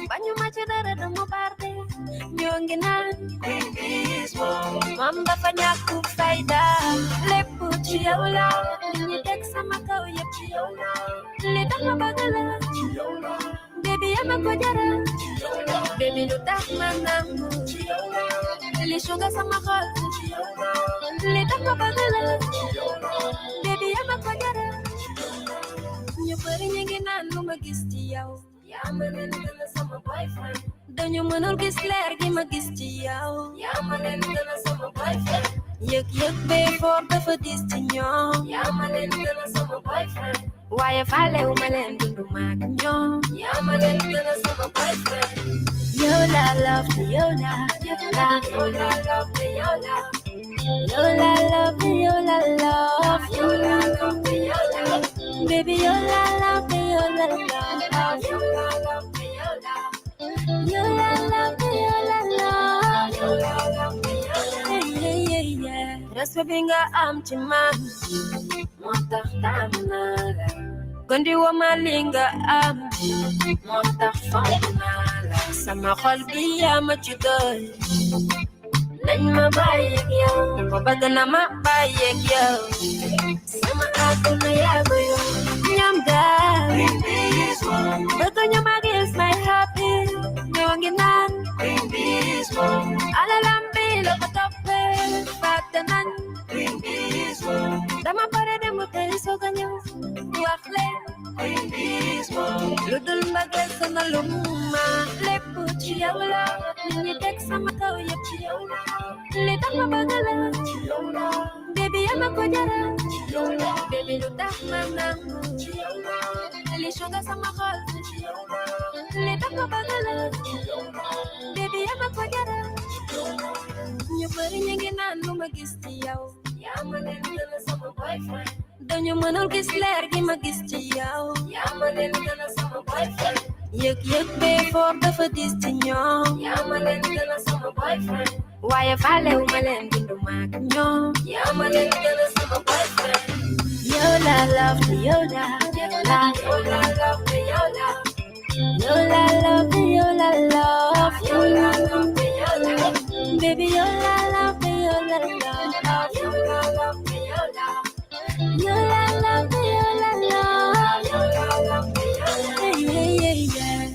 when you match it at the Mobarte, Yongina, Mamba Fanyaku Faida, Lepuchiola, and you take some of your chiola, little Bagala, baby, I'm a Kodara. Baby, no tak manangu. Le sugar sama kal. Le tak bagala. Baby, I'm a kagara. You pari nyingina no magisti yao. Yamanen gana sama boyfriend. Donyo manol gisler gi magisti yao. Yamanen gana sama boyfriend. Yek before the for this thing yo. Yamanen gana sama boyfriend. Why if I let Umalin do my yo? Yamanen gana sama boyfriend. Yola love me, Yola, Yola, Yola love me, Yola, Yola love me, Yola love, Yola love me, Yola, baby Yola love me, Yola love, Yola love me, Yola, Yola love me, Yola love, Yola love me, Yola, yeah. Rasa binga amchiman, monta tamnala, gondi wa malinga monta famnala. Sama qalbi ya majudoy Then my buy yo. Babagana my buy yo. Sama ako na yago yo. Nyamga. But on your mag is my happy. Nyonginan. Alalambi lo patope. Patanan. Dama pare de motel so ganyo. Wakle. Ludul bagay sa naluma. Lepuchi yaula. Nitek sa makaw yachi yaula. Litang mabagala. Baby I'm a kojara. Baby lutak manang. Lishoga sa makal. Litang mabagala. Baby I'm a kojara. Nyo pari nyenginan lumagisti yaw. Yaman na sa boyfriend. Donyo manol kisler gi magisti yaw. Yaman na sa boyfriend. Yek be for the for this tinyo. Yaman na sa boyfriend. Why if I let my land in the magnum? Yaman na sa boyfriend. Yola love to Yola. Yola love to Yola. Yola love to Yola love. Yola love to Yola. Baby Yola love to Yola love. Yola love to Yola. Yola love to Yola love. Yola love to Yola. Yeah.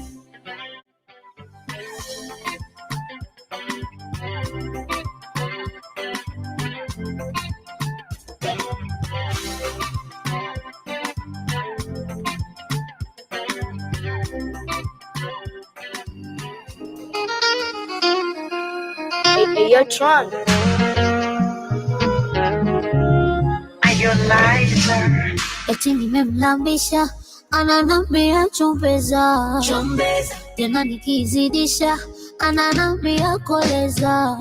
Hey, yo, Tron. Eti nimemlambisha ananambia chombeza, tena nikizidisha ananambia koleza,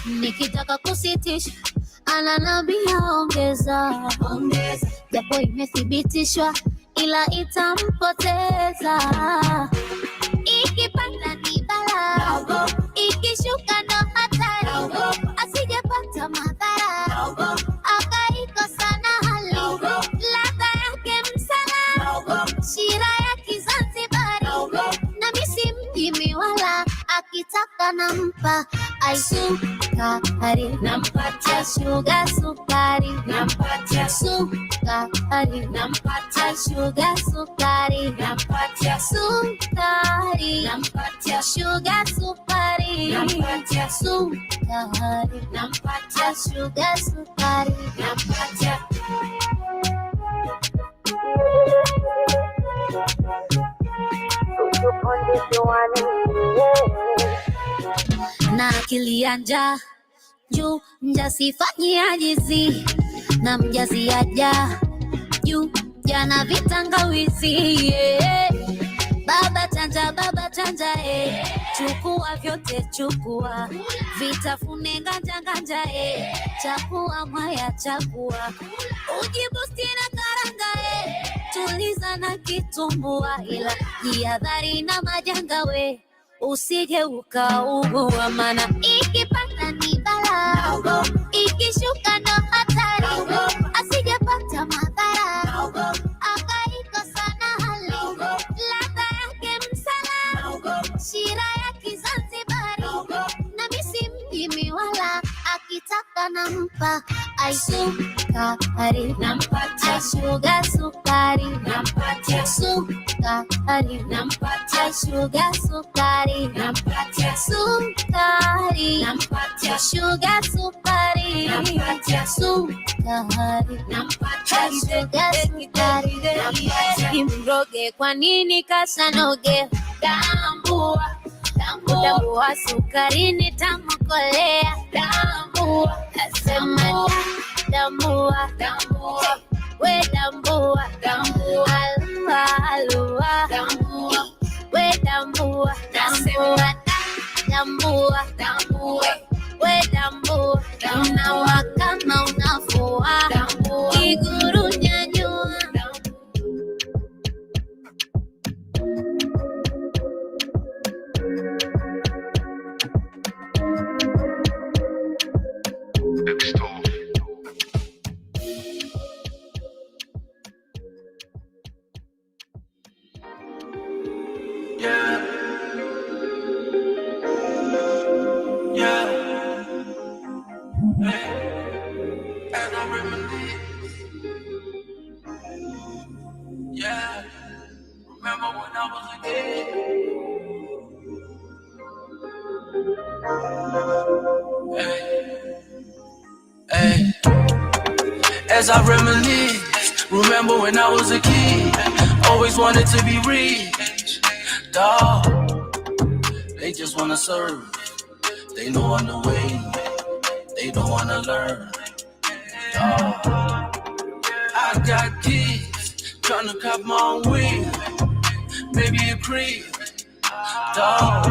nikitaka kusitisha ananambia ongeza, japo imethibitishwa ila itampoteza. Ikipanda ni bala, ikishuka ndo hatari, asijepata madhara, akaikosa na hali, ladha yake msala, shira ya Kizanzibari, na misi mjimi wala, akitaka nampa aisukari, nampatia shuga sukari, nampatia sukari, nampatia shuga sukari, nampatia sukari, nampatia shuga sukari, nampatia sukari, nampatia shuga sukari, nampatia. Na akili ya njaa juu mjasifanyi ajizi, na mjazi aja juu jana vitangawizi, baba chanja chukua vyote chukua, vitafune nganja chakua mwaya chakua, ujibusti na karanga tuliza na kitumbua, ila jihadhari na majanga usije ukaugua, mana ikipanda ni bala, ikishuka ndo hatari, asijepata madhara, akaikosa na hali, ladha yake msala, shira ya Kizanzibari, na misi mjimi wala, akitaka nampa aisukari, nampatia shuga sukari, nampatia sukari, nampatia shuga sukari, nampatia sukari, nampatia shuga sukari, nampatia sukari, nampatia shuga sukari, nampatia. Mroge kwa nini kasanoge, tambua tambua sukari nitamukolea, tambua asema tambua we tambua alua we tambua we tambua unawaka na unafua iguru nyanyua. when I was a kid. Hey, as I reminisce, remember when I was a kid, always wanted to be rich. Dog, they just wanna serve. They know I'm the way. They don't wanna learn. Dog, I got kids tryna cop my own wheel, maybe a crib. Dog,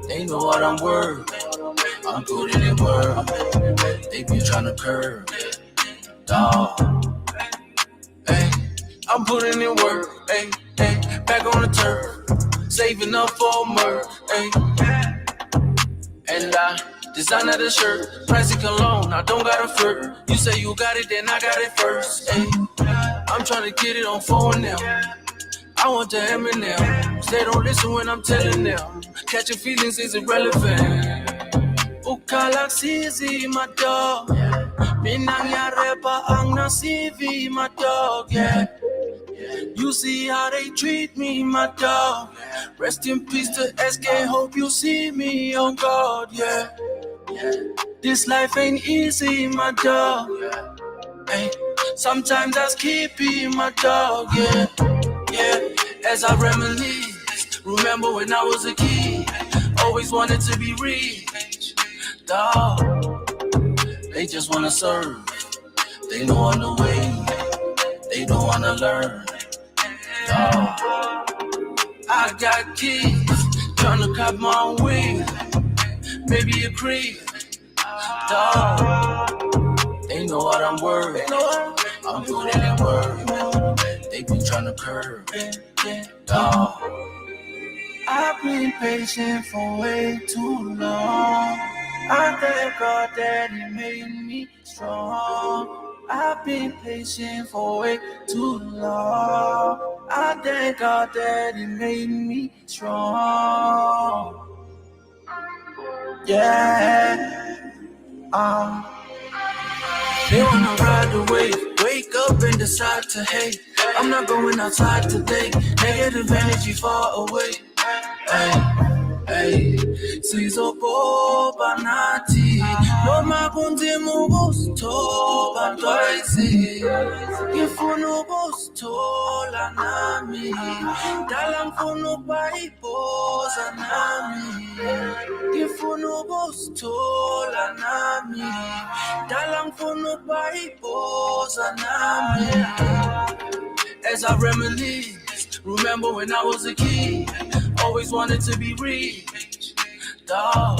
they know what I'm worth. I'm putting in work. They be tryna curve. Dog, hey, I'm putting in work. Hey, hey, back on the turf, saving up for murder. Hey, and I design the shirt, price it cologne. I don't gotta flirt. You say you got it, then I got it first. Hey, I'm tryna get it on phone now. I want the Eminem. They don't listen when I'm telling them. Catching feelings is irrelevant. Ukala sizi my dog. Minang ya repa ang na CV my dog. Yeah. You see how they treat me, my dog. Rest in peace to SK. Hope you see me, oh God. Yeah. This life ain't easy, my dog. Hey, sometimes I keep being my dog. Yeah. Yeah. As I reminisce, remember when I was a kid, always wanted to be rich. Dog, they just wanna serve. They know I'm the way. They don't wanna learn. Dog, I got kids tryna cop my own wheel, maybe a crib. Dog, they know what I'm worth. I'm putting in work. They be tryna curve. Dog, I've been patient for way too long. I thank God that He made me strong. I've been patient for way too long. I thank God that He made me strong. Yeah. They wanna ride the wave, wake up and decide to hate. I'm not going outside today. Negative energy far away. Hey. Hey, sizopo banati, noma kunzimu gusto bantoisi, ngifuna ukuzithola nami, dala ngifuna ukubayipoza nami, ngifuna ukuzithola nami, dala ngifuna ukubayipoza nami. As I reminisce, remember when I was a kid, always wanted to be rich. Dog,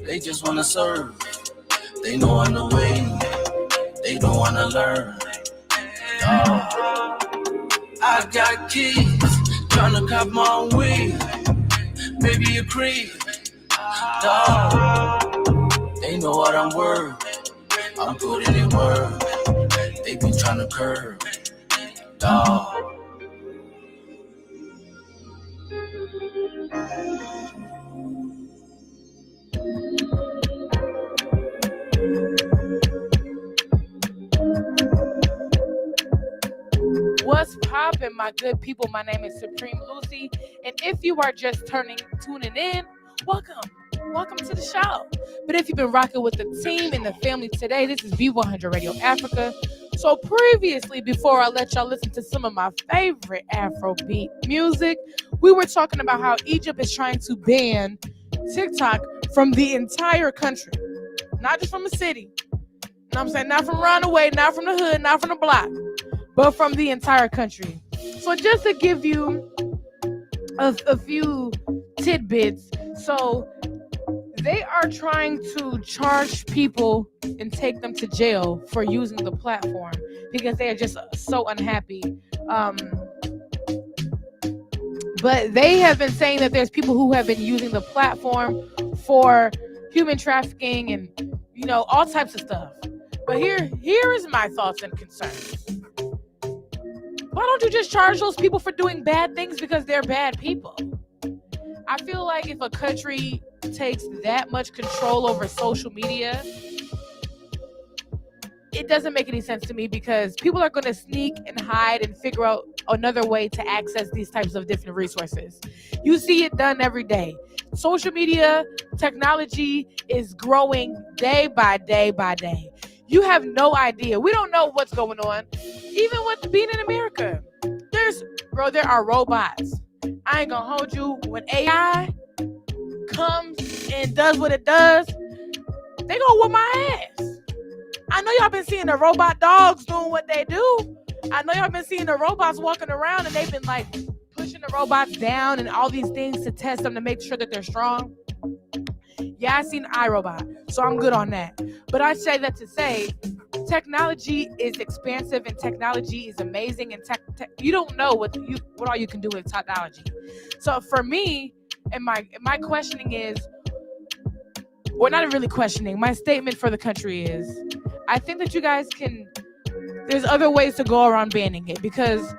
they just wanna serve. They know I'm the way. They don't wanna learn. Dog, I got kids tryna cop my own wheel, maybe a crib. Dog, they know what I'm worth. I'm putting in work. They be tryna curve. Dog. What's poppin', my good people? My name is Supreme Lucy, and if you are just tuning in, welcome to the show. But if you've been rocking with the team and the family today, this is Be100 Radio Africa. So previously, before I let y'all listen to some of my favorite Afrobeat music, we were talking about how Egypt is trying to ban TikTok from the entire country, not just from a city. You know what I'm saying? Not from around the way, not from the hood, not from the block, but from the entire country. So just to give you a few tidbits, so they are trying to charge people and take them to jail for using the platform because they are just so unhappy. But they have been saying that there's people who have been using the platform for human trafficking and, you know, all types of stuff. But here is my thoughts and concerns. Why don't you just charge those people for doing bad things because they're bad people? I feel like if a country takes that much control over social media, it doesn't make any sense to me because people are going to sneak and hide and figure out another way to access these types of different resources. You see it done every day. Social media technology is growing day by day by day. You have no idea. We don't know what's going on. Even with being in America, there are robots. I ain't gonna hold you. When AI comes and does what it does, they gonna whoop my ass. I know y'all been seeing the robot dogs doing what they do. I know y'all been seeing the robots walking around and they've been like pushing the robots down and all these things to test them to make sure that they're strong. Yeah, I seen iRobot, so I'm good on that. But I say that to say technology is expansive and technology is amazing, and you don't know what all you can do with technology. So for me, and my questioning is, or not really questioning, my statement for the country is, I think that you guys there's other ways to go around banning it because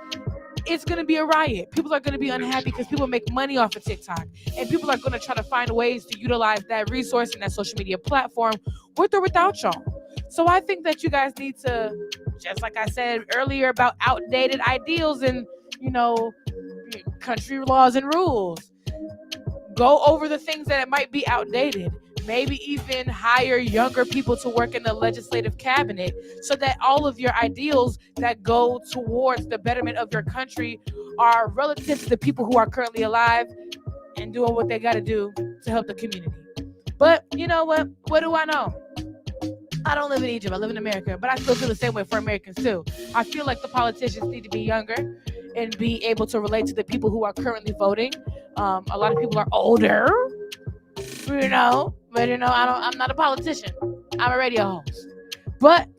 it's going to be a riot. People are going to be unhappy because people make money off of TikTok, and people are going to try to find ways to utilize that resource and that social media platform with or without y'all. So I think that you guys need to, just like I said earlier about outdated ideals and, country laws and rules, go over the things that might be outdated. Maybe even hire younger people to work in the legislative cabinet so that all of your ideals that go towards the betterment of your country are relative to the people who are currently alive and doing what they got to do to help the community. But you know what? What do I know? I don't live in Egypt. I live in America, but I still feel the same way for Americans too. I feel like the politicians need to be younger and be able to relate to the people who are currently voting. A lot of people are older, but I'm not a politician. I'm a radio host. But,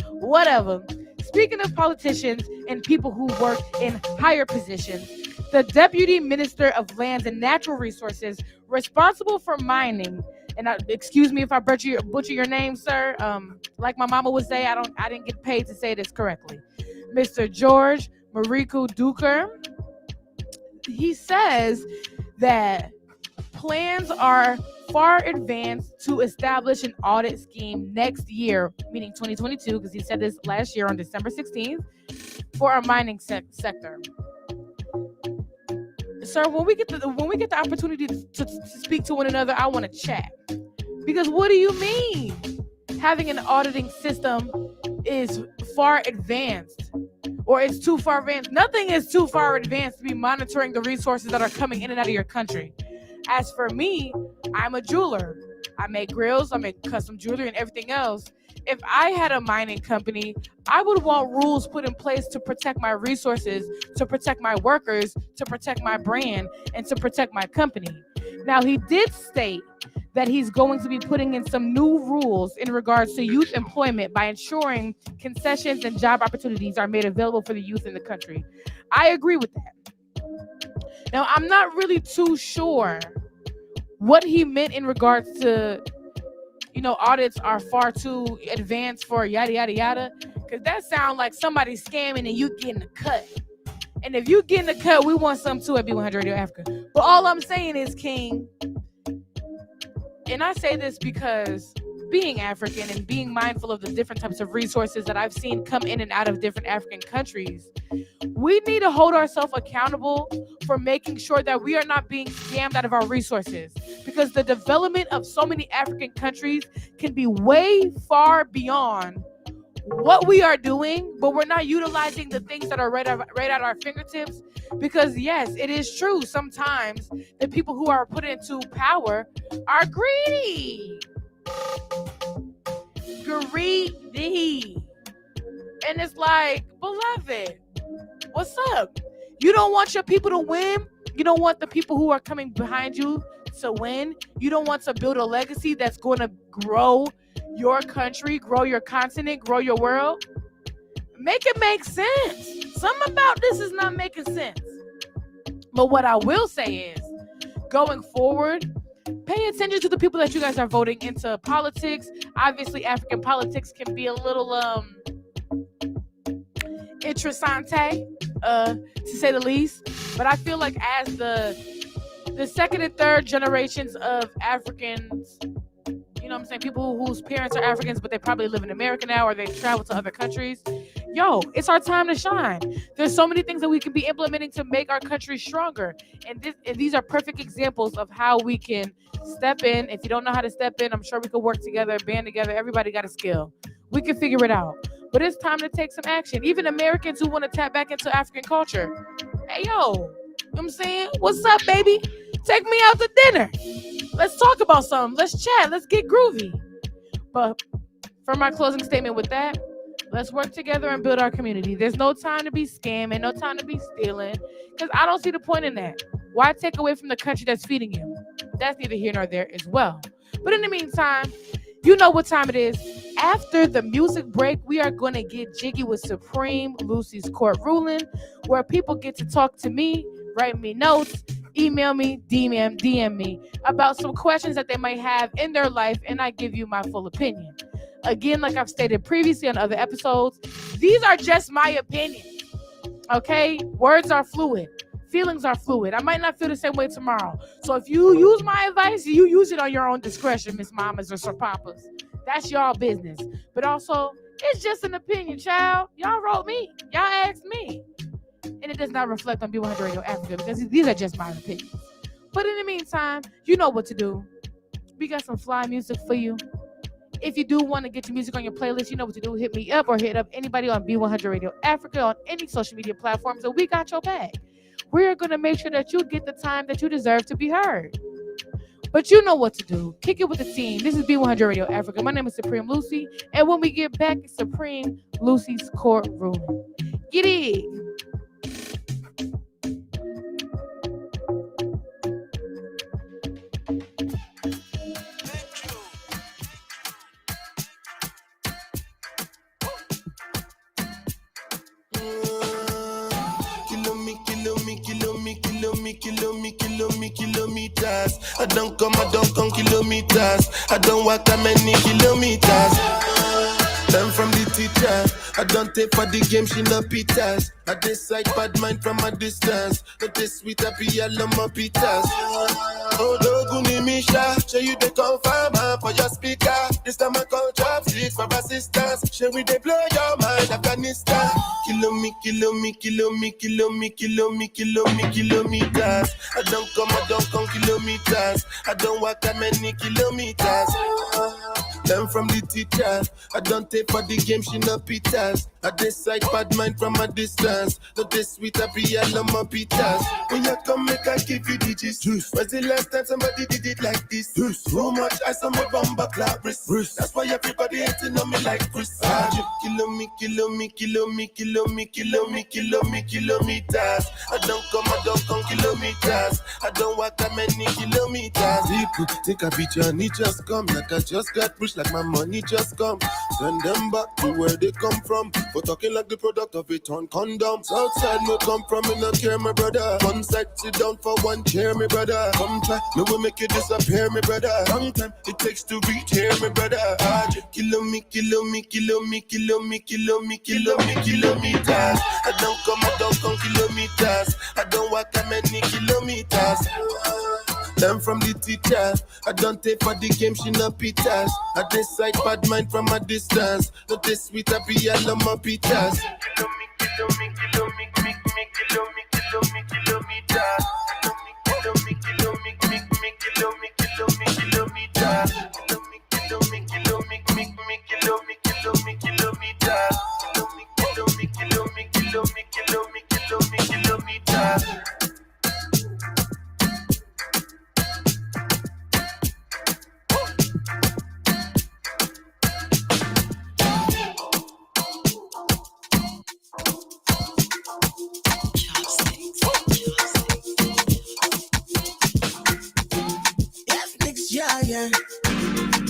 whatever. Speaking of politicians and people who work in higher positions, the Deputy Minister of Lands and Natural Resources responsible for mining, and excuse me if I butcher your name, sir. Like my mama would say, I didn't get paid to say this correctly. Mr. George Mariku Duker, he says that plans are far advanced to establish an audit scheme next year, meaning 2022, because he said this last year on December 16th, for our mining sector. Sir, when we get the opportunity to speak to one another, I want to chat. Because what do you mean having an auditing system is far advanced? Or it's too far advanced? Nothing is too far advanced to be monitoring the resources that are coming in and out of your country. As for me, I'm a jeweler. I make grills, I make custom jewelry and everything else. If I had a mining company, I would want rules put in place to protect my resources, to protect my workers, to protect my brand, and to protect my company. Now, he did state that he's going to be putting in some new rules in regards to youth employment by ensuring concessions and job opportunities are made available for the youth in the country. I agree with that. Now, I'm not really too sure what he meant in regards to, audits are far too advanced for yada, yada, yada, because that sounds like somebody scamming and you getting a cut. And if you getting a cut, we want some too at Be100 Radio Africa. But all I'm saying is, King, and I say this because being African and being mindful of the different types of resources that I've seen come in and out of different African countries, we need to hold ourselves accountable for making sure that we are not being scammed out of our resources, because the development of so many African countries can be way far beyond what we are doing, but we're not utilizing the things that are right at our fingertips. Because yes, it is true. Sometimes the people who are put into power are greedy. And it's like, beloved, what's up? You don't want your people to win. You don't want the people who are coming behind you to win. You don't want to build a legacy that's going to grow your country, grow your continent, grow your world. Make it make sense. Something about this is not making sense. But what I will say is, going forward, pay attention to the people that you guys are voting into politics. Obviously, African politics can be a little interessante, to say the least. But I feel like as the second and third generations of Africans, know what I'm saying, people whose parents are Africans, but they probably live in America now, or they travel to other countries. Yo, it's our time to shine. There's so many things that we can be implementing to make our country stronger. And these are perfect examples of how we can step in. If you don't know how to step in, I'm sure we could work together, band together. Everybody got a skill. We can figure it out. But it's time to take some action. Even Americans who want to tap back into African culture. Hey, yo, you know what I'm saying? What's up, baby? Take me out to dinner. Let's talk about something. Let's chat. Let's get groovy. But for my closing statement with that, let's work together and build our community. There's no time to be scamming, no time to be stealing, because I don't see the point in that. Why take away from the country that's feeding you? That's neither here nor there as well. But in the meantime, you know what time it is. After the music break, we are going to get jiggy with Supreme Lucy's court ruling, where people get to talk to me, write me notes, email me, DM me about some questions that they might have in their life, and I give you my full opinion. Again, like I've stated previously on other episodes, these are just my opinions, okay? Words are fluid. Feelings are fluid. I might not feel the same way tomorrow. So if you use my advice, you use it on your own discretion, Miss Mamas or Sir Papas. That's y'all business. But also, it's just an opinion, child. Y'all wrote me. Y'all asked me. And it does not reflect on B100 Radio Africa because these are just my opinions. But in the meantime, you know what to do. We got some fly music for you. If you do want to get your music on your playlist, you know what to do. Hit me up or hit up anybody on B100 Radio Africa on any social media platforms, and we got your back. We're going to make sure that you get the time that you deserve to be heard. But you know what to do. Kick it with the team. This is B100 Radio Africa. My name is Supreme Lucy. And when we get back, it's Supreme Lucy's court ruling. Get it. Kilometers. I don't come kilometers. I don't walk that many kilometers. Learn from the teacher. I don't take for the game, she no pitas. I decide bad mind from a distance. Not this sweet, I be all on my pitas. Oh, Doguni Misha, show you the confirmer for your speaker. This time I call chopsticks for assistance. Show we they blow your mind, Afghanistan. Kilometers. I don't come kilometers. I don't walk that many kilometers. Learn from the teacher. I don't take for the game, she no pitas. I decide bad mind from a distance. Not this sweet, I be all on my pitas. When you come, make I give you the gist. When's the last time somebody did it like this? Too much ice on my bumper clap wrist. That's why everybody hating on me like Chris. Kilometers. I don't come kilometers. I don't walk that many kilometers. People think I beat you and it just come. Like I just got rich, like my money just come. Send them back to where they come from. For talking like the product of a torn condom. Southside no come from, me no care, my brother. One side sit down for one chair, my brother. Come try, me will make you disappear, my brother. Long time it takes to reach here, my brother. Kilometers. I don't come kilometers. I don't walk that many kilometers. Learn from the teacher. I don't take for the game, she no pitas. I decide bad mind from a distance. Not this sweet, I be all on my pitas.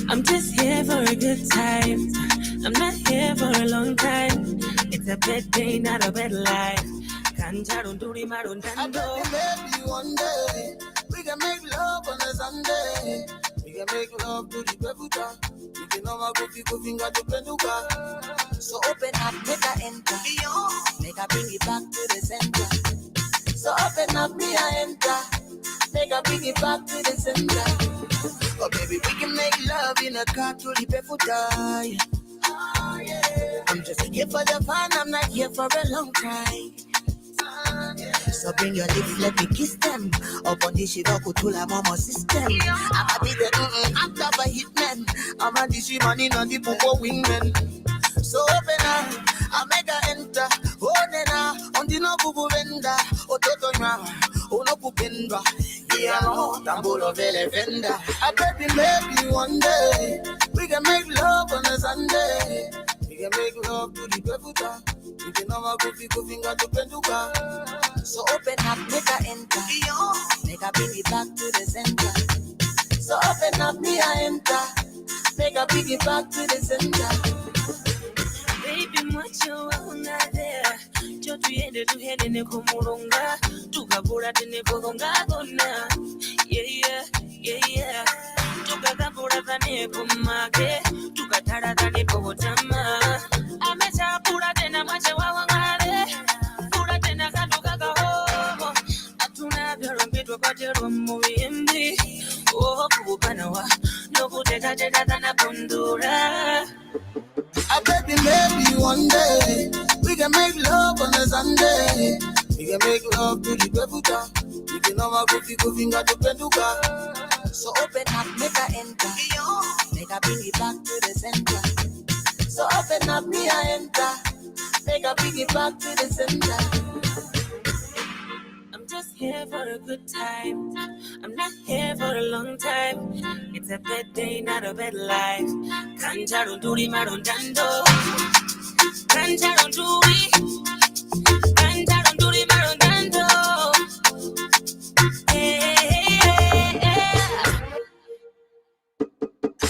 I'm just here for a good time. I'm not here for a long time. It's a bad day, not a bad life. I bet maybe one day we can make love on a Sunday. We can make love to the Befuta. We can have a good finger to Penuka. So open up, make I enter. Make I bring it back to the center. So open up, me I enter. Make I bring it back to the center. Oh baby, we can make love in a car to the barefoot die. Oh, yeah. I'm just here for the fun, I'm not here for a long time. So bring your lips, let me kiss them. Up on this shit, I'll go to la mama system. I'ma be the I'm top a hitman. I'ma dish money on the popo wingman. So open up, I make her enter. Oh, nena, on the no bubu venda. Oh, toto na, oh, no pupendra. Yeah, no, tambulo vele venda. I baby, maybe one day we can make love on a Sunday. We can make love to the pefuta. We can have a goofy finger to penduka. So open up, make her enter. Make her bring it back to the center. So open up, me I enter. Make her bring it back to the center. Baby, macho una there. Yo tuende tu hede ne kumurunga. Tukabura tene kurunga gona. Yeah. Tukakabura tane kumage. Tukatara tane kogotama. Amecha pura tena macho wangare. Pura tena kaduka kaho. Atuna vyarambitwa kwa jero muimbi. Oh, kubanawa. No kuteka tena kundura. I baby, maybe one day we can make love on a Sunday. We can make love to the pefuta. We can have a goofy finger to penduka. So open up, make her enter. Make her bring it back to the center. So open up, me I enter. Make her bring it back to the center. I'm just here for a good time. I'm not here for a long time. It's a bad day, not a bad life. Kanjaro duri marondando. Kanjaro duri. Kanjaro duri marondando.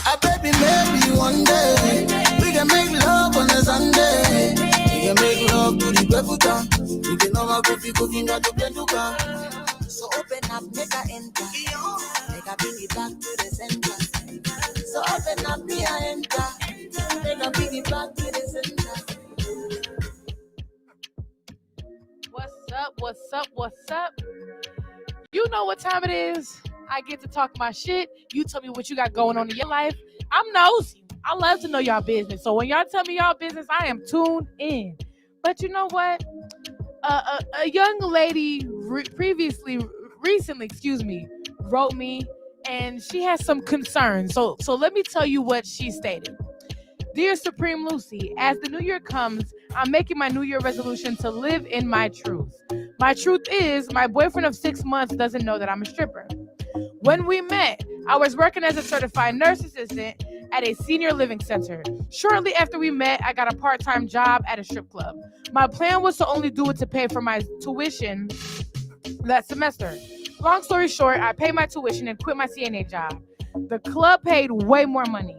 I baby, maybe one day we can make love on a Sunday. We can make love to the pefuta. We can have a goofy finger to penduka. So open up, make her enter. Make her bring it back to the center. So open up, me I enter. Make her bring it back to the center. What's up? You know what time it is. I get to talk my shit. You tell me what you got going on in your life. I'm nosy. I love to know y'all business. So when y'all tell me y'all business, I am tuned in. But you know what? A young lady recently, wrote me, and she has some concerns. So let me tell you what she stated. Dear Supreme Lucy, as the new year comes, I'm making my new year resolution to live in my truth. My truth is, my boyfriend of 6 months doesn't know that I'm a stripper. When we met, I was working as a certified nurse assistant at a senior living center. Shortly after we met, I got a part-time job at a strip club. My plan was to only do it to pay for my tuition that semester. Long story short, I paid my tuition and quit my CNA job. The club paid way more money.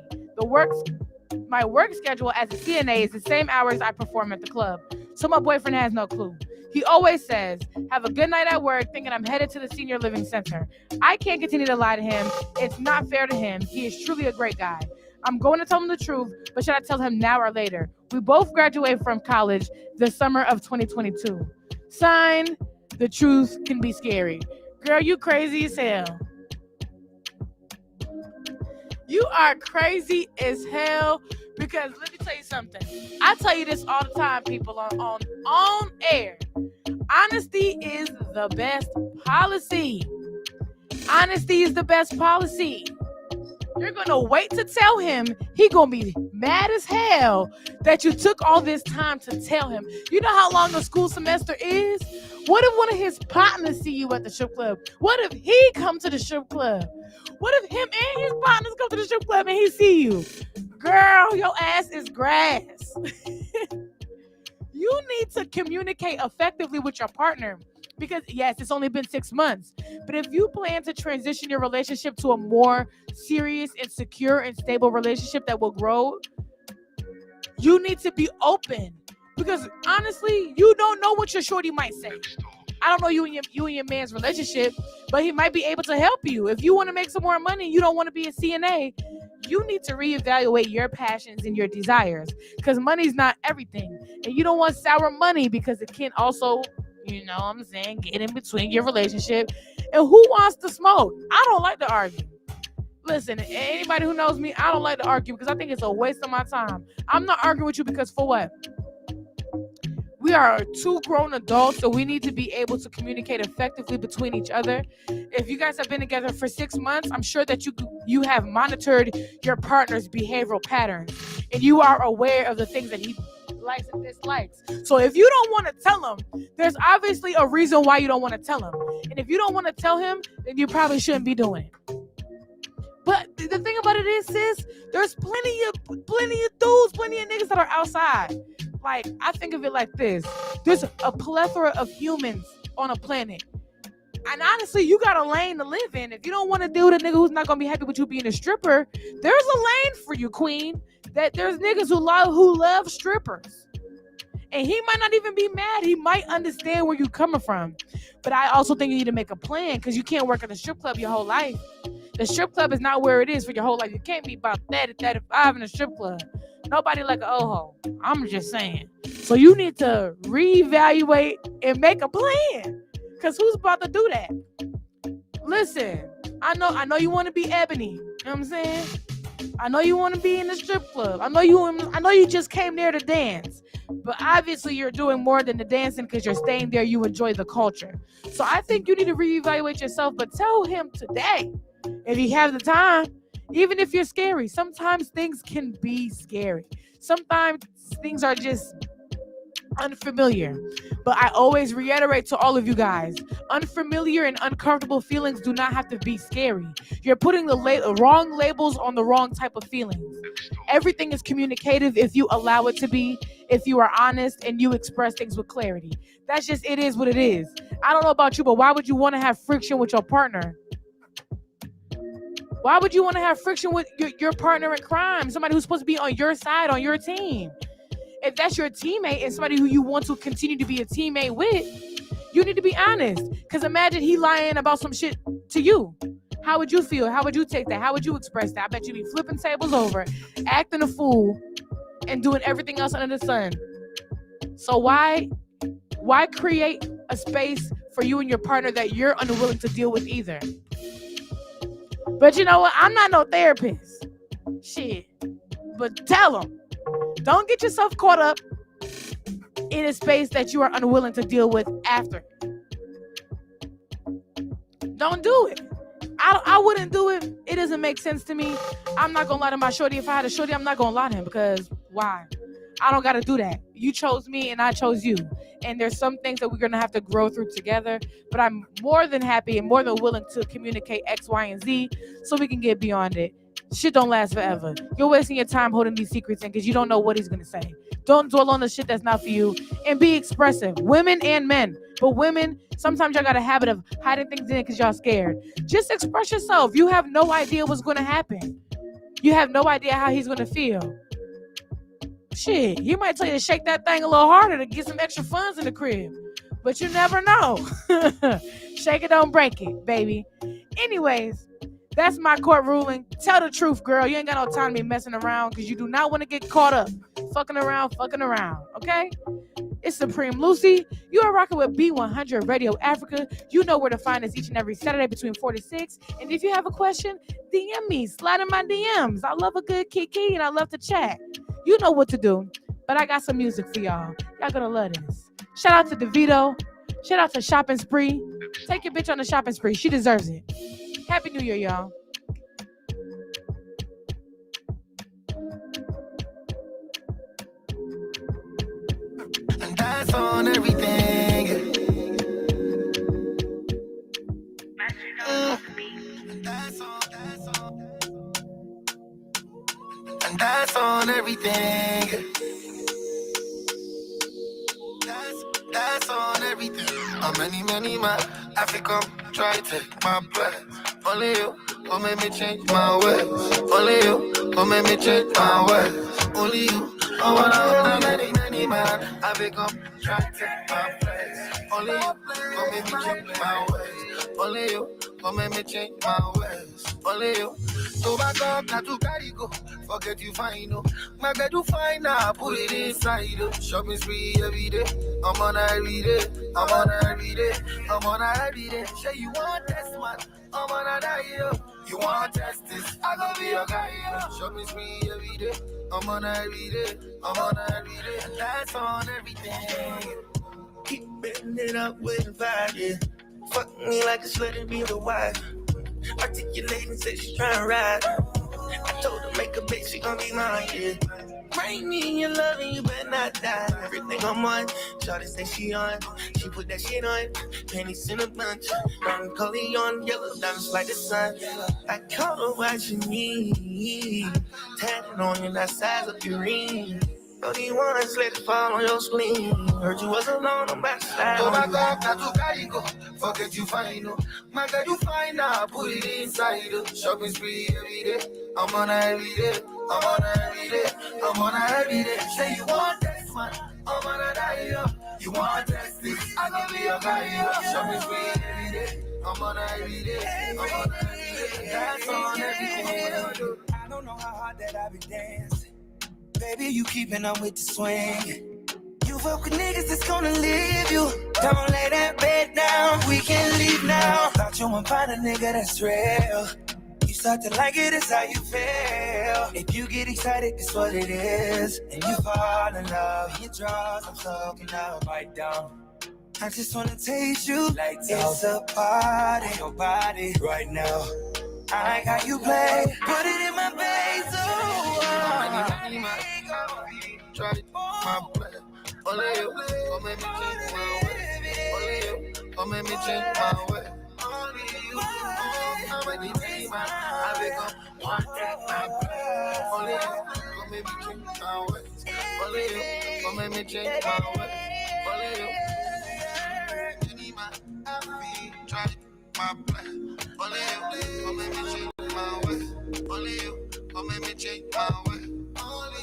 My work schedule as a CNA is the same hours I perform at the club, so my boyfriend has no clue. He always says, have a good night at work, thinking I'm headed to the senior living center. I can't continue to lie to him. It's not fair to him. He is truly a great guy. I'm going to tell him the truth, but should I tell him now or later? We both graduated from college the summer of 2022. Signed, the truth can be scary. Girl, you crazy as hell. You are crazy as hell, because let me tell you something. I tell you this all the time, people, on air. Honesty is the best policy. Honesty is the best policy. You're going to wait to tell him. He going to be mad as hell that you took all this time to tell him. You know how long a school semester is? What if one of his partners see you at the strip club? What if he come to the strip club? What if him and his partners come to the strip club and he see you? Girl, your ass is grass. You need to communicate effectively with your partner. Because yes, it's only been 6 months. But if you plan to transition your relationship to a more serious and secure and stable relationship that will grow, you need to be open. Because honestly, you don't know what your shorty might say. I don't know you and your man's relationship, but he might be able to help you. If you want to make some more money and you don't want to be a CNA, you need to reevaluate your passions and your desires, because money's not everything. And you don't want sour money, because it can also, you know what I'm saying, get in between your relationship. And who wants to smoke? I don't like to argue. Listen, anybody who knows me, I don't like to argue because I think it's a waste of my time. I'm not arguing with you because for what? We are two grown adults, so we need to be able to communicate effectively between each other. If you guys have been together for 6 months, I'm sure that you have monitored your partner's behavioral patterns, and you are aware of the things that he likes and dislikes. So if you don't want to tell him, there's obviously a reason why you don't want to tell him. And if you don't want to tell him, then you probably shouldn't be doing it. But the thing about it is, sis, there's plenty of dudes, plenty of niggas that are outside. Like, I think of it like this. There's a plethora of humans on a planet. And honestly, you got a lane to live in. If you don't want to deal with a nigga who's not going to be happy with you being a stripper, there's a lane for you, queen. That there's niggas who love strippers. And he might not even be mad. He might understand where you're coming from. But I also think you need to make a plan because you can't work at a strip club your whole life. The strip club is not where it is for your whole life. You can't be about 30, 35 in a strip club. Nobody like an oho. I'm just saying. So you need to reevaluate and make a plan. Because who's about to do that? Listen, I know you want to be Ebony. You know what I'm saying? I know you want to be in the strip club. I know you just came there to dance. But obviously you're doing more than the dancing because you're staying there. You enjoy the culture. So I think you need to reevaluate yourself. But tell him today, if you have the time, even if you're scary, sometimes things can be scary. Sometimes things are just unfamiliar. But I always reiterate to all of you guys, unfamiliar and uncomfortable feelings do not have to be scary. You're putting the wrong labels on the wrong type of feelings. Everything is communicative if you allow it to be, if you are honest and you express things with clarity. That's just, it is what it is. I don't know about you, but why would you want to have friction with your partner? Why would you want to have friction with your partner in crime? Somebody who's supposed to be on your side, on your team. If that's your teammate and somebody who you want to continue to be a teammate with, you need to be honest. Because imagine he lying about some shit to you. How would you feel? How would you take that? How would you express that? I bet you'd be flipping tables over, acting a fool, and doing everything else under the sun. So why create a space for you and your partner that you're unwilling to deal with either? But you know what? I'm not no therapist. Shit. But tell them. Don't get yourself caught up in a space that you are unwilling to deal with after. Don't do it. I wouldn't do it. It doesn't make sense to me. I'm not going to lie to my shorty. If I had a shorty, I'm not going to lie to him because why? I don't got to do that. You chose me and I chose you. And there's some things that we're going to have to grow through together. But I'm more than happy and more than willing to communicate X, Y, and Z so we can get beyond it. Shit don't last forever. You're wasting your time holding these secrets in because you don't know what he's going to say. Don't dwell on the shit that's not for you. And be expressive. Women and men. But women, sometimes y'all got a habit of hiding things in because y'all scared. Just express yourself. You have no idea what's going to happen. You have no idea how he's going to feel. Shit, he might tell you to shake that thing a little harder to get some extra funds in the crib. But you never know. Shake it, don't break it, baby. Anyways, that's my court ruling. Tell the truth, girl. You ain't got no time to be messing around because you do not want to get caught up fucking around, okay? It's Supreme Lucy. You are rocking with Be100 Radio Africa. You know where to find us each and every Saturday between 4 to 6. And if you have a question, DM me. Slide in my DMs. I love a good kiki and I love to chat. You know what to do. But I got some music for y'all. Y'all gonna love this. Shout out to DeVito. Shout out to Shopping Spree. Take your bitch on the shopping spree. She deserves it. Happy New Year, y'all. And that's on everything. And that's on everything. That's on everything. How many man Africa try to take my place. Only you gon' make me change my ways. Only you gon' make me change my ways. Only you. I wanna many man Africa try to take my place. Only you gon' make me change my ways. Only you gon' make me change my ways. Only you. So back up, not to carry go. Forget you fine, no. My bed you fine now, put it inside, oh. Shopping spree every day. I'm on every day. I'm on every day. I'm on every day. Say you want this man. I'm on a die, yo. You want justice? I gon' be your guy. Shopping spree every day. I'm on her every day. I'm on her every day. And that's on everything. Keep betting it up with vibe, yeah. Fuck me like a slut and be the wife. Articulating, say she's trying to ride. I told her make a bitch, she gon' be mine, yeah. Bring me in your love and you better not die. Everything I'm on, shawty say she on. She put that shit on, panties in a bunch. Brown color on, yellow diamonds like the sun. I caught her watching me. Tatted on you, that size of your ring. Don't even want to let it fall on your spleen. Heard you was alone, I'm back slide. Oh my God, not to carry go. Forget you fine, no. My God, you fine now, put it inside. Shopping spree every day. I'm on her every day. I'm on her every day. I'm on her every day. Say you want this one, I'm on her die, yo. You want justice, I gon' be your guy, yo. Shopping spree every day. I'm on her every day. I'm on her every day. That's on everything. I don't know how hard that I be dancing. Baby, you keeping up with the swing. You fuck with niggas that's gonna leave you. Don't lay that bed down, we can leave now. Thought you would find a nigga that's real. You start to like it, it's how you feel. If you get excited, it's what it is. And you fall in love, your draws, I'm soaking up right down. I just wanna taste you like it's a party. Your body right now. I like how you play. Put it in my face, Try my plan. Only you, come make me change my way. Only you, come make me change my way. Only you, come make me change my way. I become one take my plan. Only you, come make me change my way. Only you, come make me change my way. Only you, give me my happy. Try my plan. Only you, come make me change my way. Only you, come make me change my way. Only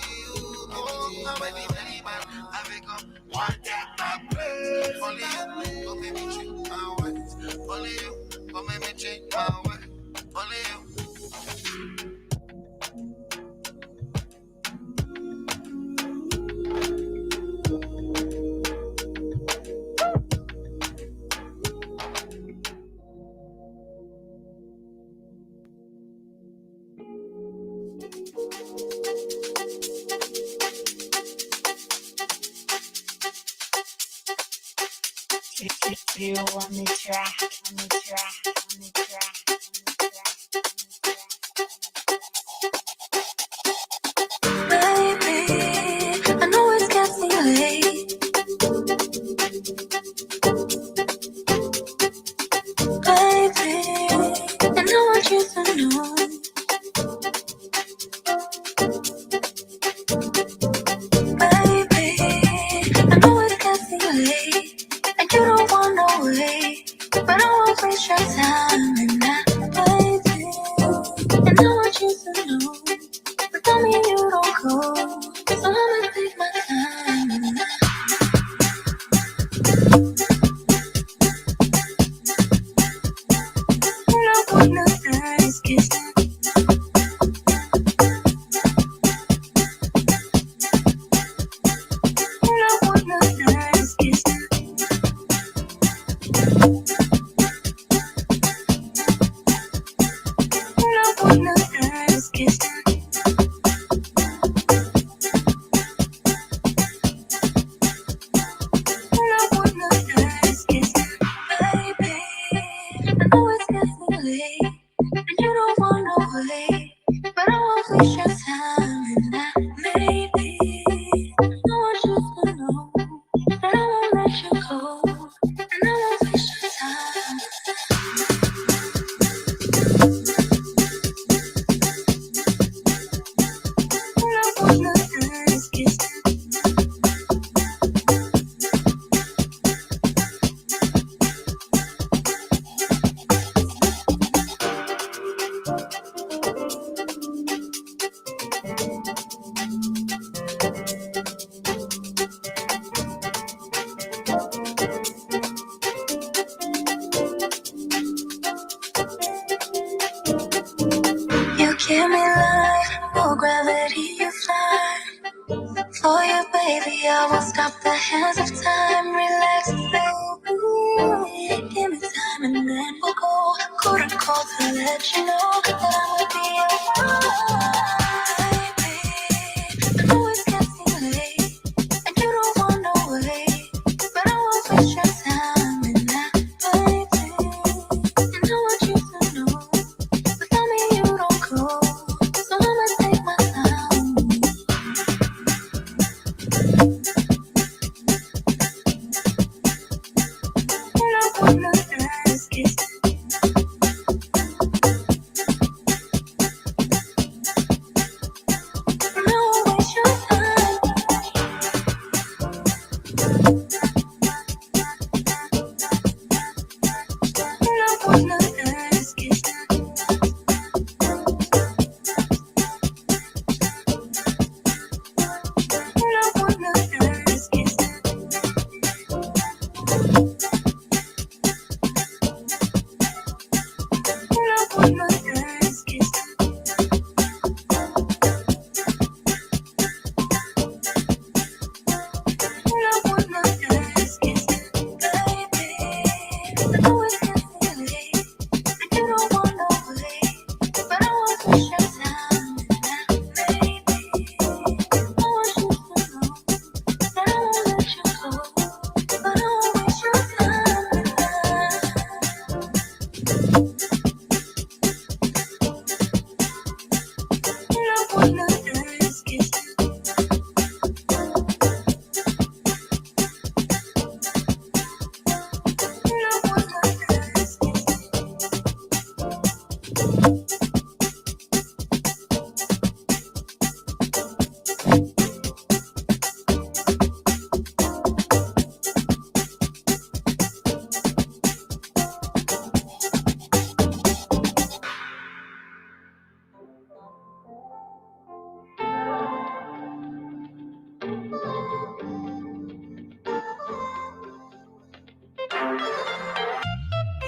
I'm a baby man, I become one take my place. Only you, come make me change my ways. Only you, come make me change my way. Only you. You on the track, on the track, on the track, on the track. Baby, I know it's getting late. Baby, and I want you to know. Baby, I know it's getting late. And you don't want no way, but I won't waste your time. And I, baby, and I want you to know, but tell me you don't go, so I'ma take my time. And I wanna nice kiss. Give me life, oh gravity you fly. For you, baby, I will stop the hands of time. Relax, baby. Give me time and then we'll go. Quote unquote. phone to let you know that I would be your baby. I know it's getting late, and you don't want no wait, but I won't waste your time and that, baby. And I want you to know, without me you don't go, so I'ma take my time. And I wanna ask you.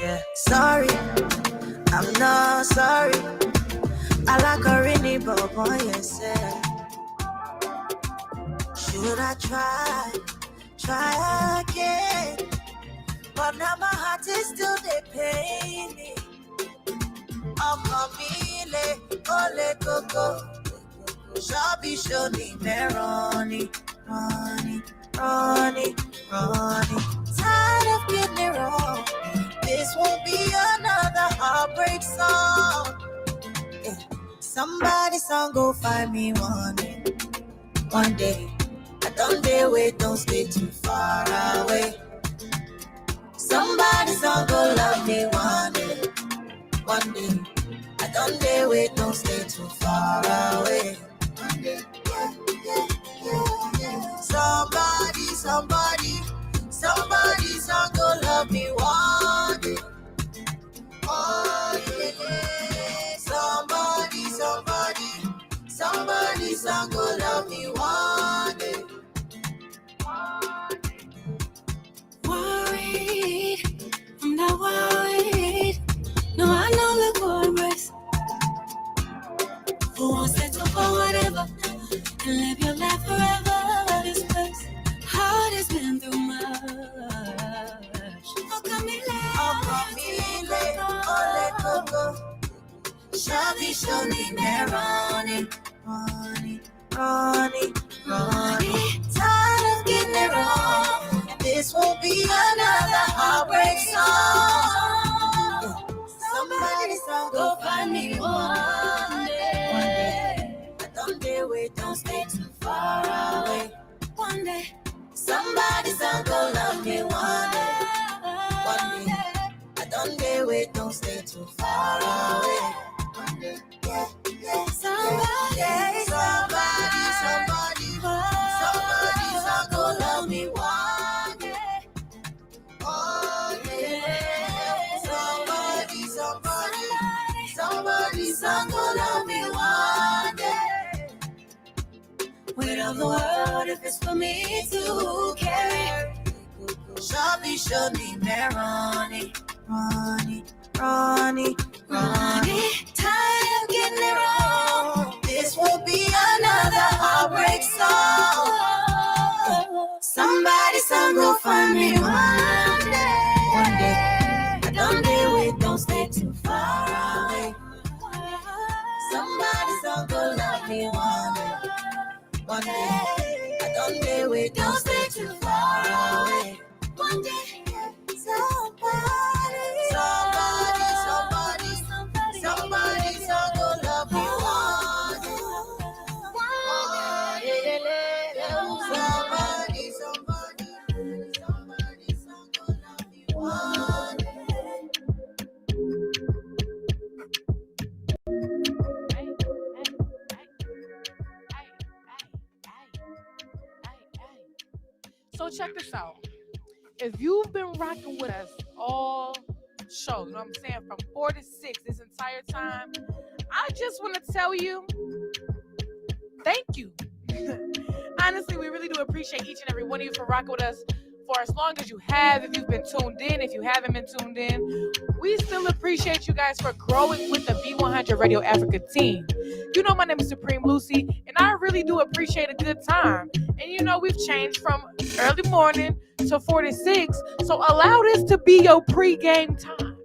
Yeah, sorry, I'm not sorry. I like a rainy boy, yes, should I try again? But now my heart is still they pain me. Okomile, ole koko, shabi shoni meroni, Ronnie. Tired of getting it wrong. This won't be another heartbreak song. Yeah. Somebody song go find me one day. I don't dare wait, don't stay too far away. Somebody song go love me one day. I don't dare wait, don't stay too far away. One day, yeah. Somebody song go love me one day. Oh yeah. Somebody song go love me one day. Worried, I'm not worried. No, I know the boy breaks. Who wants to settle for whatever and live your life forever? This place, heart has been through much. Ole koko, shabi shoni meroni. Tired of getting it wrong. This won't be another heartbreak song. Somebody song go find me one day. I don't dare wait, don't stay too far away. One day. Somebody song go love me one day. I don't dare wait, don't stay too far away. One day. Yeah. Somebody song go love me one day. Oh yeah. Somebody song go love me one day. Weight of the world if it's for me to carry. Shabi shoni meroni. Tired of getting it wrong. This will be another heartbreak song. Somebody song go find me one day. I don't dare wait, don't stay too far So check this out. If you've been rocking with us all show, you know what I'm saying, from 4 to 6 this entire time, I just want to tell you, thank you. Honestly, we really do appreciate each and every one of you for rocking with us for as long as you have. If you've been tuned in, if you haven't been tuned in, we still appreciate you guys for growing with the Be100 Radio Africa team. You know, my name is Supreme Lucy, and I really do appreciate a good time. And you know, we've changed from early morning to 4 to 6, so allow this to be your pre-game time.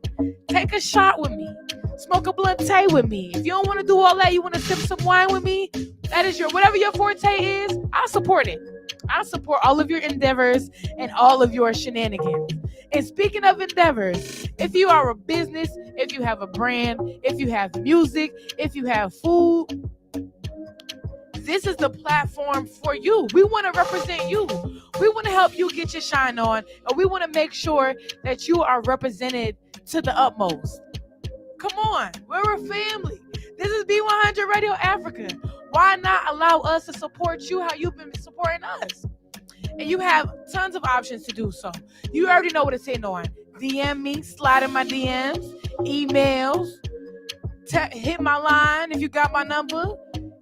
Take a shot with me. Smoke a blunt tea with me. If you don't want to do all that, you want to sip some wine with me, that is whatever your forte is, I support it. I support all of your endeavors and all of your shenanigans. And speaking of endeavors, if you are a business, if you have a brand, if you have music, if you have food, this is the platform for you. We want to represent you. We want to help you get your shine on, and we want to make sure that you are represented to the utmost. Come on, we're a family. This is Be100 Radio Africa. Why not allow us to support you how you've been supporting us? And you have tons of options to do so. You already know what it's hitting on. DM me, slide in my DMs, emails, hit my line if you got my number.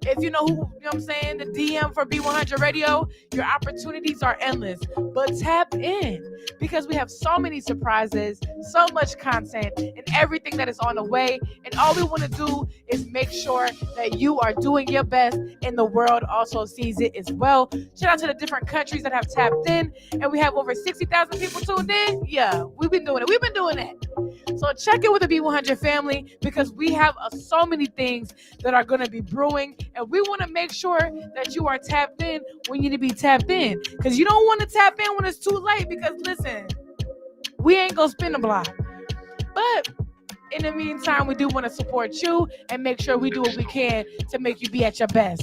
If you know who, you know what I'm saying, the DM for Be100 Radio, your opportunities are endless. But tap in, because we have so many surprises, so much content, and everything that is on the way. And all we want to do is make sure that you are doing your best, and the world also sees it as well. Shout out to the different countries that have tapped in, and we have over 60,000 people tuned in. Yeah, we've been doing it. We've been doing it. So check in with the Be100 family, because we have so many things that are going to be brewing, and we want to make sure that you are tapped in when you need to be tapped in, because you don't want to tap in when it's too late, because listen, we ain't going to spin the block. But in the meantime, we do want to support you and make sure we do what we can to make you be at your best.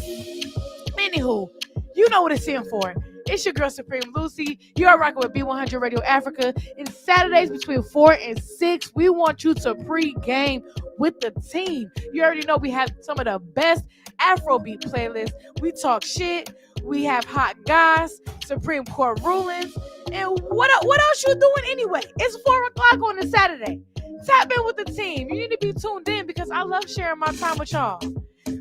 Anywho, you know what it's in for. It's your girl, Supreme Lucy. You are rocking with Be100 Radio Africa. And Saturdays between 4 and 6, we want you to pre-game with the team. You already know we have some of the best Afrobeat playlists. We talk shit. We have hot guys, Supreme Court rulings. And what else you doing anyway? It's 4 o'clock on a Saturday. Tap in with the team. You need to be tuned in, because I love sharing my time with y'all.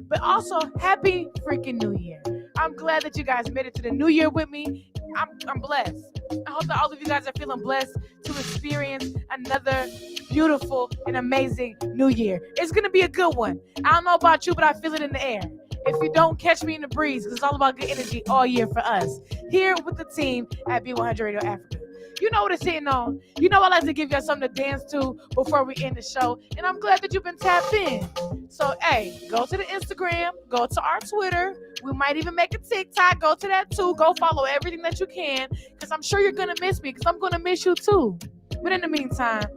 But also, happy freaking New Year. I'm glad that you guys made it to the New Year with me. I'm blessed. I hope that all of you guys are feeling blessed to experience another beautiful and amazing New Year. It's going to be a good one. I don't know about you, but I feel it in the air. If you don't, catch me in the breeze, because it's all about good energy all year for us here with the team at Be100 Radio Africa. You know what it's hitting on. You know I like to give y'all something to dance to before we end the show. And I'm glad that you've been tapped in. So, hey, go to the Instagram. Go to our Twitter. We might even make a TikTok. Go to that too. Go follow everything that you can, because I'm sure you're going to miss me, because I'm going to miss you too. But in the meantime,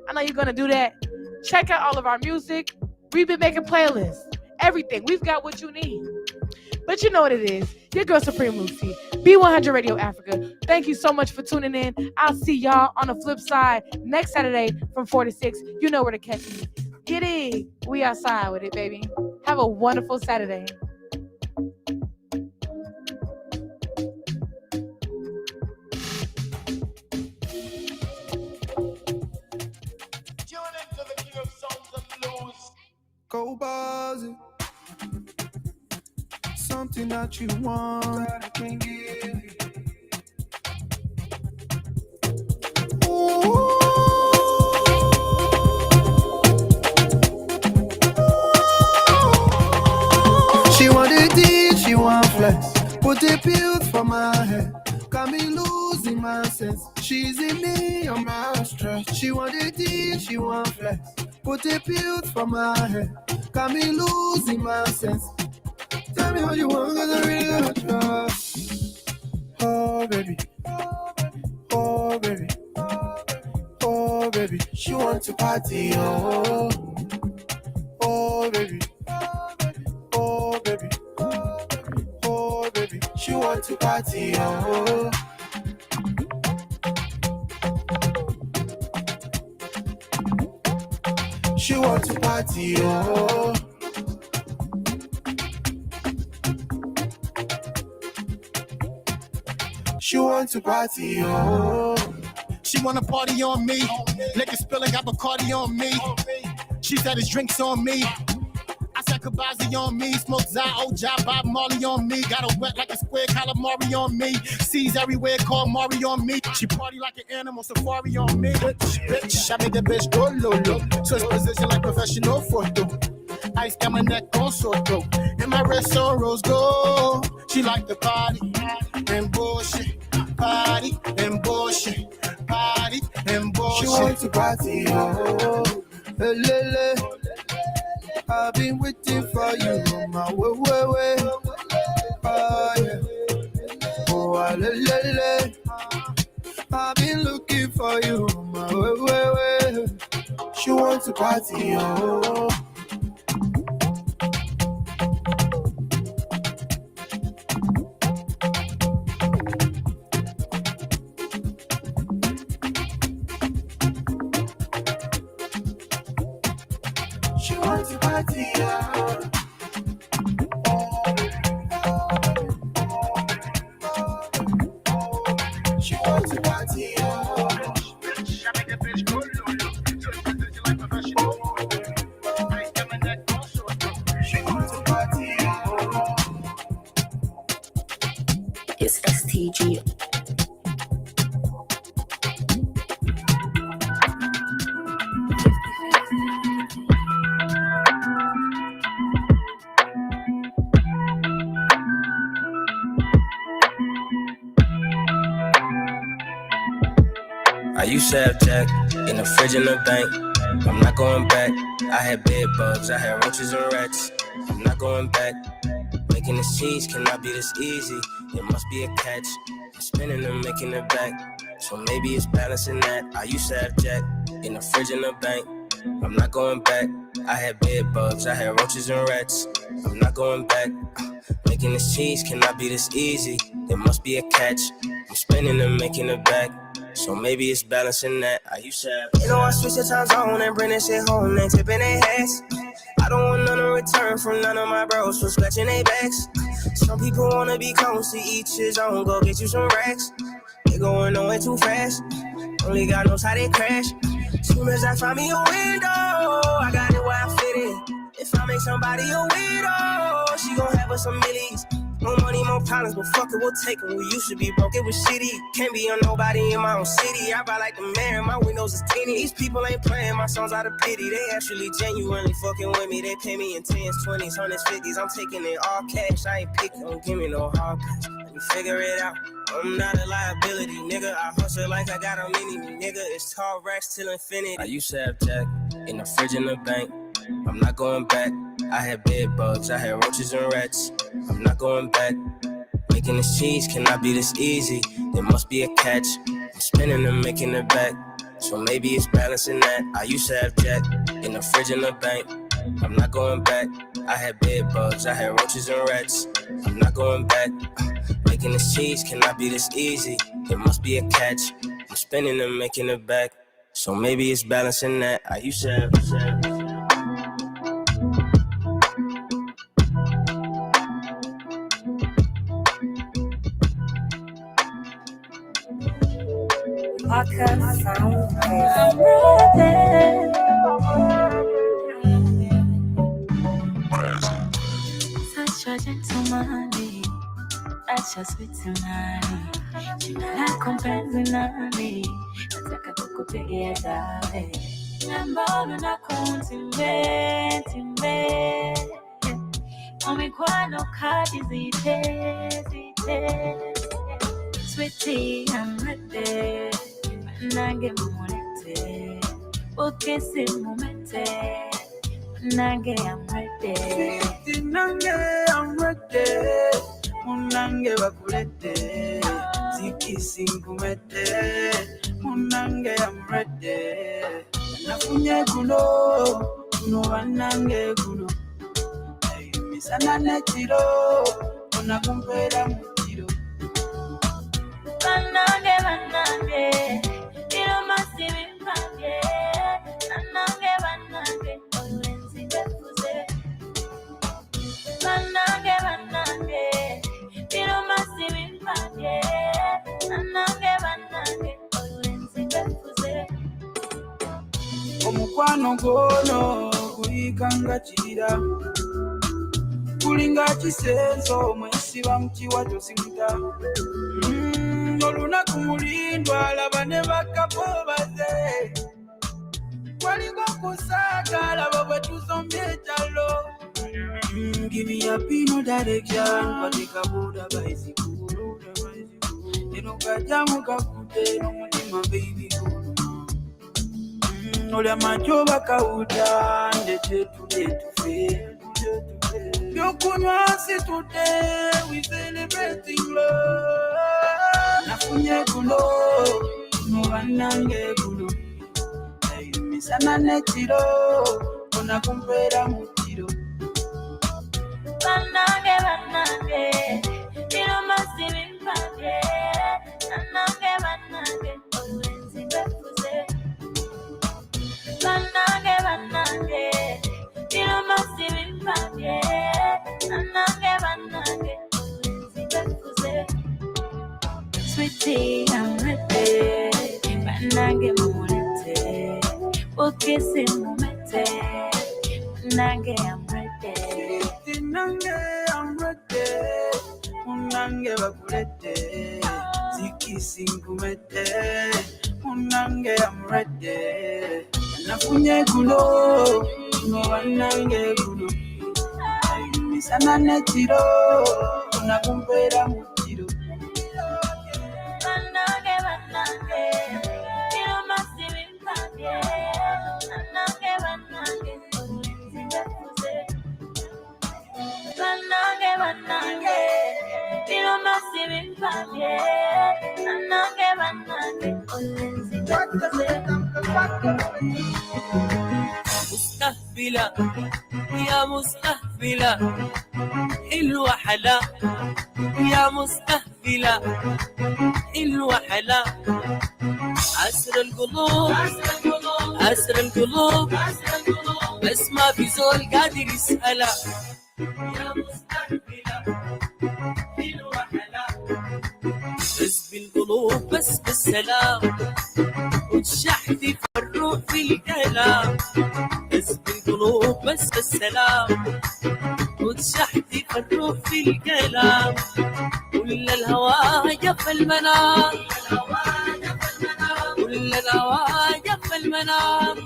I know you're going to do that. Check out all of our music. We've been making playlists. Everything. We've got what you need. But you know what it is. Your girl, Supreme Lucy. Be100 Radio Africa. Thank you so much for tuning in. I'll see y'all on the flip side next Saturday from 4 to 6. You know where to catch me. Get it. We outside with it, baby. Have a wonderful Saturday. Go buzz it. Something that you want that I can give you. Ooh. She want the deed, she want flex. Put the pills for my head. Got me losing my sense. She's in me on my stress. She want the deed, she want flex. Put the pills for my head. Got me losing my sense. Tell me what you want, cause I really got trust. Oh, baby. Oh, baby. Oh, baby. She want to party, oh. Oh, baby. Oh, baby. Oh, baby. She want to party, oh. She want to party, oh. She want to party, oh. She wanna party on me. Liquor spilling, got Bacardi on me. She said it's drinks on me. I said Kabazi on me. Smoke Zai, Oja, Bob Marley on me. Got her wet like a square calamari on me. Seas everywhere, call Mari on me. She party like an animal, safari on me. Bitch, I make the bitch go low. Switch position like professional photo. Ice got my neck on sore throat. And my wrist on rose gold. She like the party and bullshit. Party and bullshit. Party and bullshit. She wants to party, oh. Lele. I've been waiting for you on my way. Oh, yeah. Oh, lele. I've been looking for you on my way. She wants to party, oh. She wants to party, oh. She wants to party, oh. Bitch, I make a bitch go lulu. So it's like professional. I got my neck on so she wants to party, oh. It's STG. I used to have Jack in the fridge in the bank. I'm not going back. I had bed bugs, I had roaches and rats. I'm not going back. Making this cheese cannot be this easy. There must be a catch. I'm spinning and making it back. So maybe it's balancing that. I used to have Jack in the fridge in the bank. I'm not going back. I had bed bugs, I had roaches and rats. I'm not going back. Making this cheese cannot be this easy. There must be a catch. I'm spinning and making it back. So maybe it's balancing that. I used to have. You know, I switch the time zone and bring that shit home and tipping their hats. I don't want none in return from none of my bros for scratching their backs. Some people wanna be close to each his own. Go get you some racks. They going nowhere too fast. Only God knows how they crash. Soon as I find me a window, I got it where I fit in. If I make somebody a widow, she gon' have us some millies. More money, more problems, but fuck it, we'll take them. We used to be broke, it was shitty. Can't be on nobody in my own city. I buy like the mayor, my windows is tinny. These people ain't playing my songs out of pity. They actually genuinely fucking with me. They pay me in 10s, 20s, 100s, 50s. I'm taking it all cash. I ain't picking, don't give me no hard cash. Let me figure it out. I'm not a liability, nigga. I hustle like I got a mini, nigga. It's tall racks till infinity. I used to have Jack in the fridge in the bank. I'm not going back. I had bed bugs, I had roaches and rats. I'm not going back. Making this cheese cannot be this easy. There must be a catch. I'm spinning and making it back. So maybe it's balancing that. I used to have Jack in the fridge in the bank. I'm not going back. I had bed bugs, I had roaches and rats. I'm not going back. Making this cheese cannot be this easy. There must be a catch. I'm spinning and making it back. So maybe it's balancing that. I used to have. Waka sound. I'm ready. Such a gentleman, such a sweet man. Na compenzi nani, nataka kukupigia dale. Nambolo na timbe. Omikwano kadi zite. Sweetie, I'm ready. Nange mumulete, ukesi mumete. Nange, I'm ready. Sweetie, nange, I'm ready. Munange bakulete, zikisi ngumete. Munange, I'm ready. Nafunye kuno wanange kuno. Misana netiro, unakumpera mutiro. Banange, ilo masibi mpange. Banange, oyenzi befuze. Banange, ilo masibi mpange. mukwano gono kulikanga chira kulinga chisenzo mwesiba mchiwato simuta olunaku mulindwa laba ne bakapo baze waliko kusagala bwe tuzombye ekyalo give me a pino direction patika buda bicycle eno kajamu kakude n'omutima baby olya majoba kawuda ndete tufe byokunywa si today we celebrating love nafunye guno mubanange guno misana nekiro kona kumpera mutiro banange ino masibi mpage banange owenzi befuze banange ino masibi mpage banange owenzi befuze sweetie I'm ready banange mumulete okese mumete banange I'm ready I'm ready munange bakulete zikisinkumete munange I'm ready nafunye gulo no banange gulo misana netiro nakumpera mutiro banange ino masibi mpage banange owenzi befuze banange ino masibi mpage banange owenzi befuze مستهبلة يا مستهبلة حلوة حلا يا مستهبلة حلوة حلا عسر القلوب بس ما في زول قادر يسألها يا مستهبلة حلوة حلا بس بالقلوب بس بالسلام وتشحتي في الروح في الكلام بس بالقلوب بس بالسلام وتشحتي في الروح في الكلام كل الهوى جف المنام كل الهوى جف المنام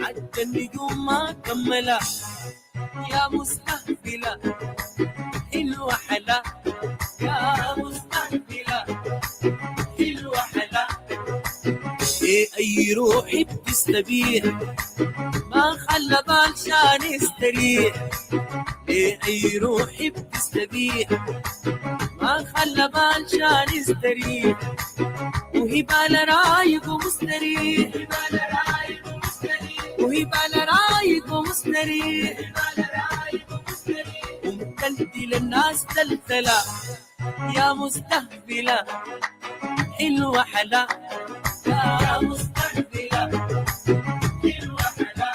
حتى النجوم ما كملا يا مستهبلة حلوة حلا يا مستهبلة حلوة حلا ايه اي روحي بتستبيح ما خلى بال شان يستريح ايه اي روحي بتستبيح ما خلى بال شان يستريح وهي بال رايق ومستريح وهي بال رايق ومستريح ومتلتل الناس تلتلا يا مستهبلة حلوة حلا يا مستهبلة حلوة حلا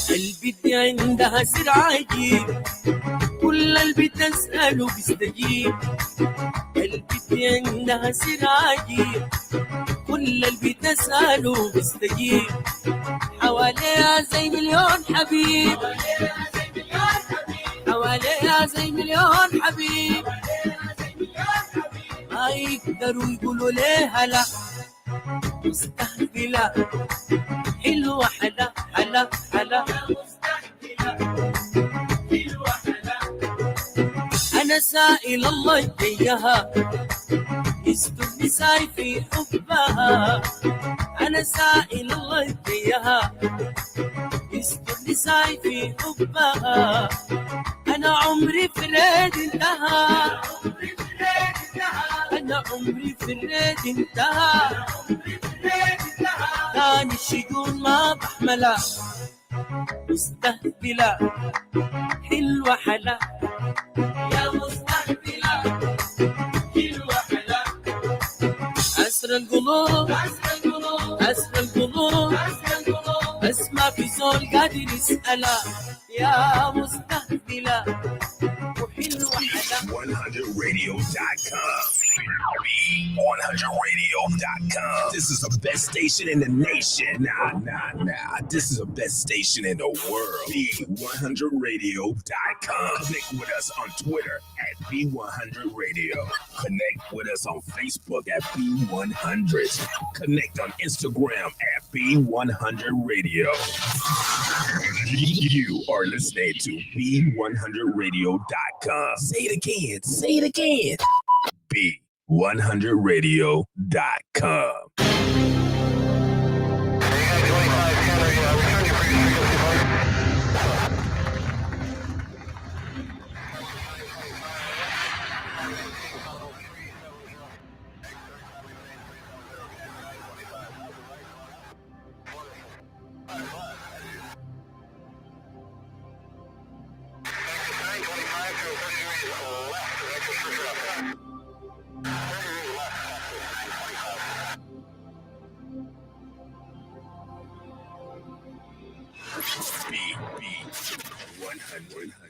البنت عندها سر عجيب كل اللي بتسأله بيستجيب البنت عندها سر عجيب كل اللي بتسأله بيستجيب حواليها زي مليون حبيب حواليها زي مليون حبيب ما يقدروا يقولوا ليها لا مستهبلة حلوة حلا حلا حلا أنا سائل الله يجيها يستر نساي في حبها أنا سائل الله يجيها يستر نساي في حبها أنا عمري في الريد انتهى أنا عمري في الريد انتهى ثاني الشجون ما بحملها مستهبلة حلوة حلا يا مستهبلة حلوة حلا أسر القلوب أسر القلوب بس ما في زول قادر يسألها يا مستهبلة وحلوة حلا BE100Radio.com. Be100Radio.com. This is the best station in the nation. Nah. This is the best station in the world. Be100Radio.com. Connect with us on Twitter at Be100 Radio. Connect with us on Facebook at Be100. Connect on Instagram at Be100 Radio. You are listening to Be100Radio.com. Say it again. Be100Radio.com. Be100.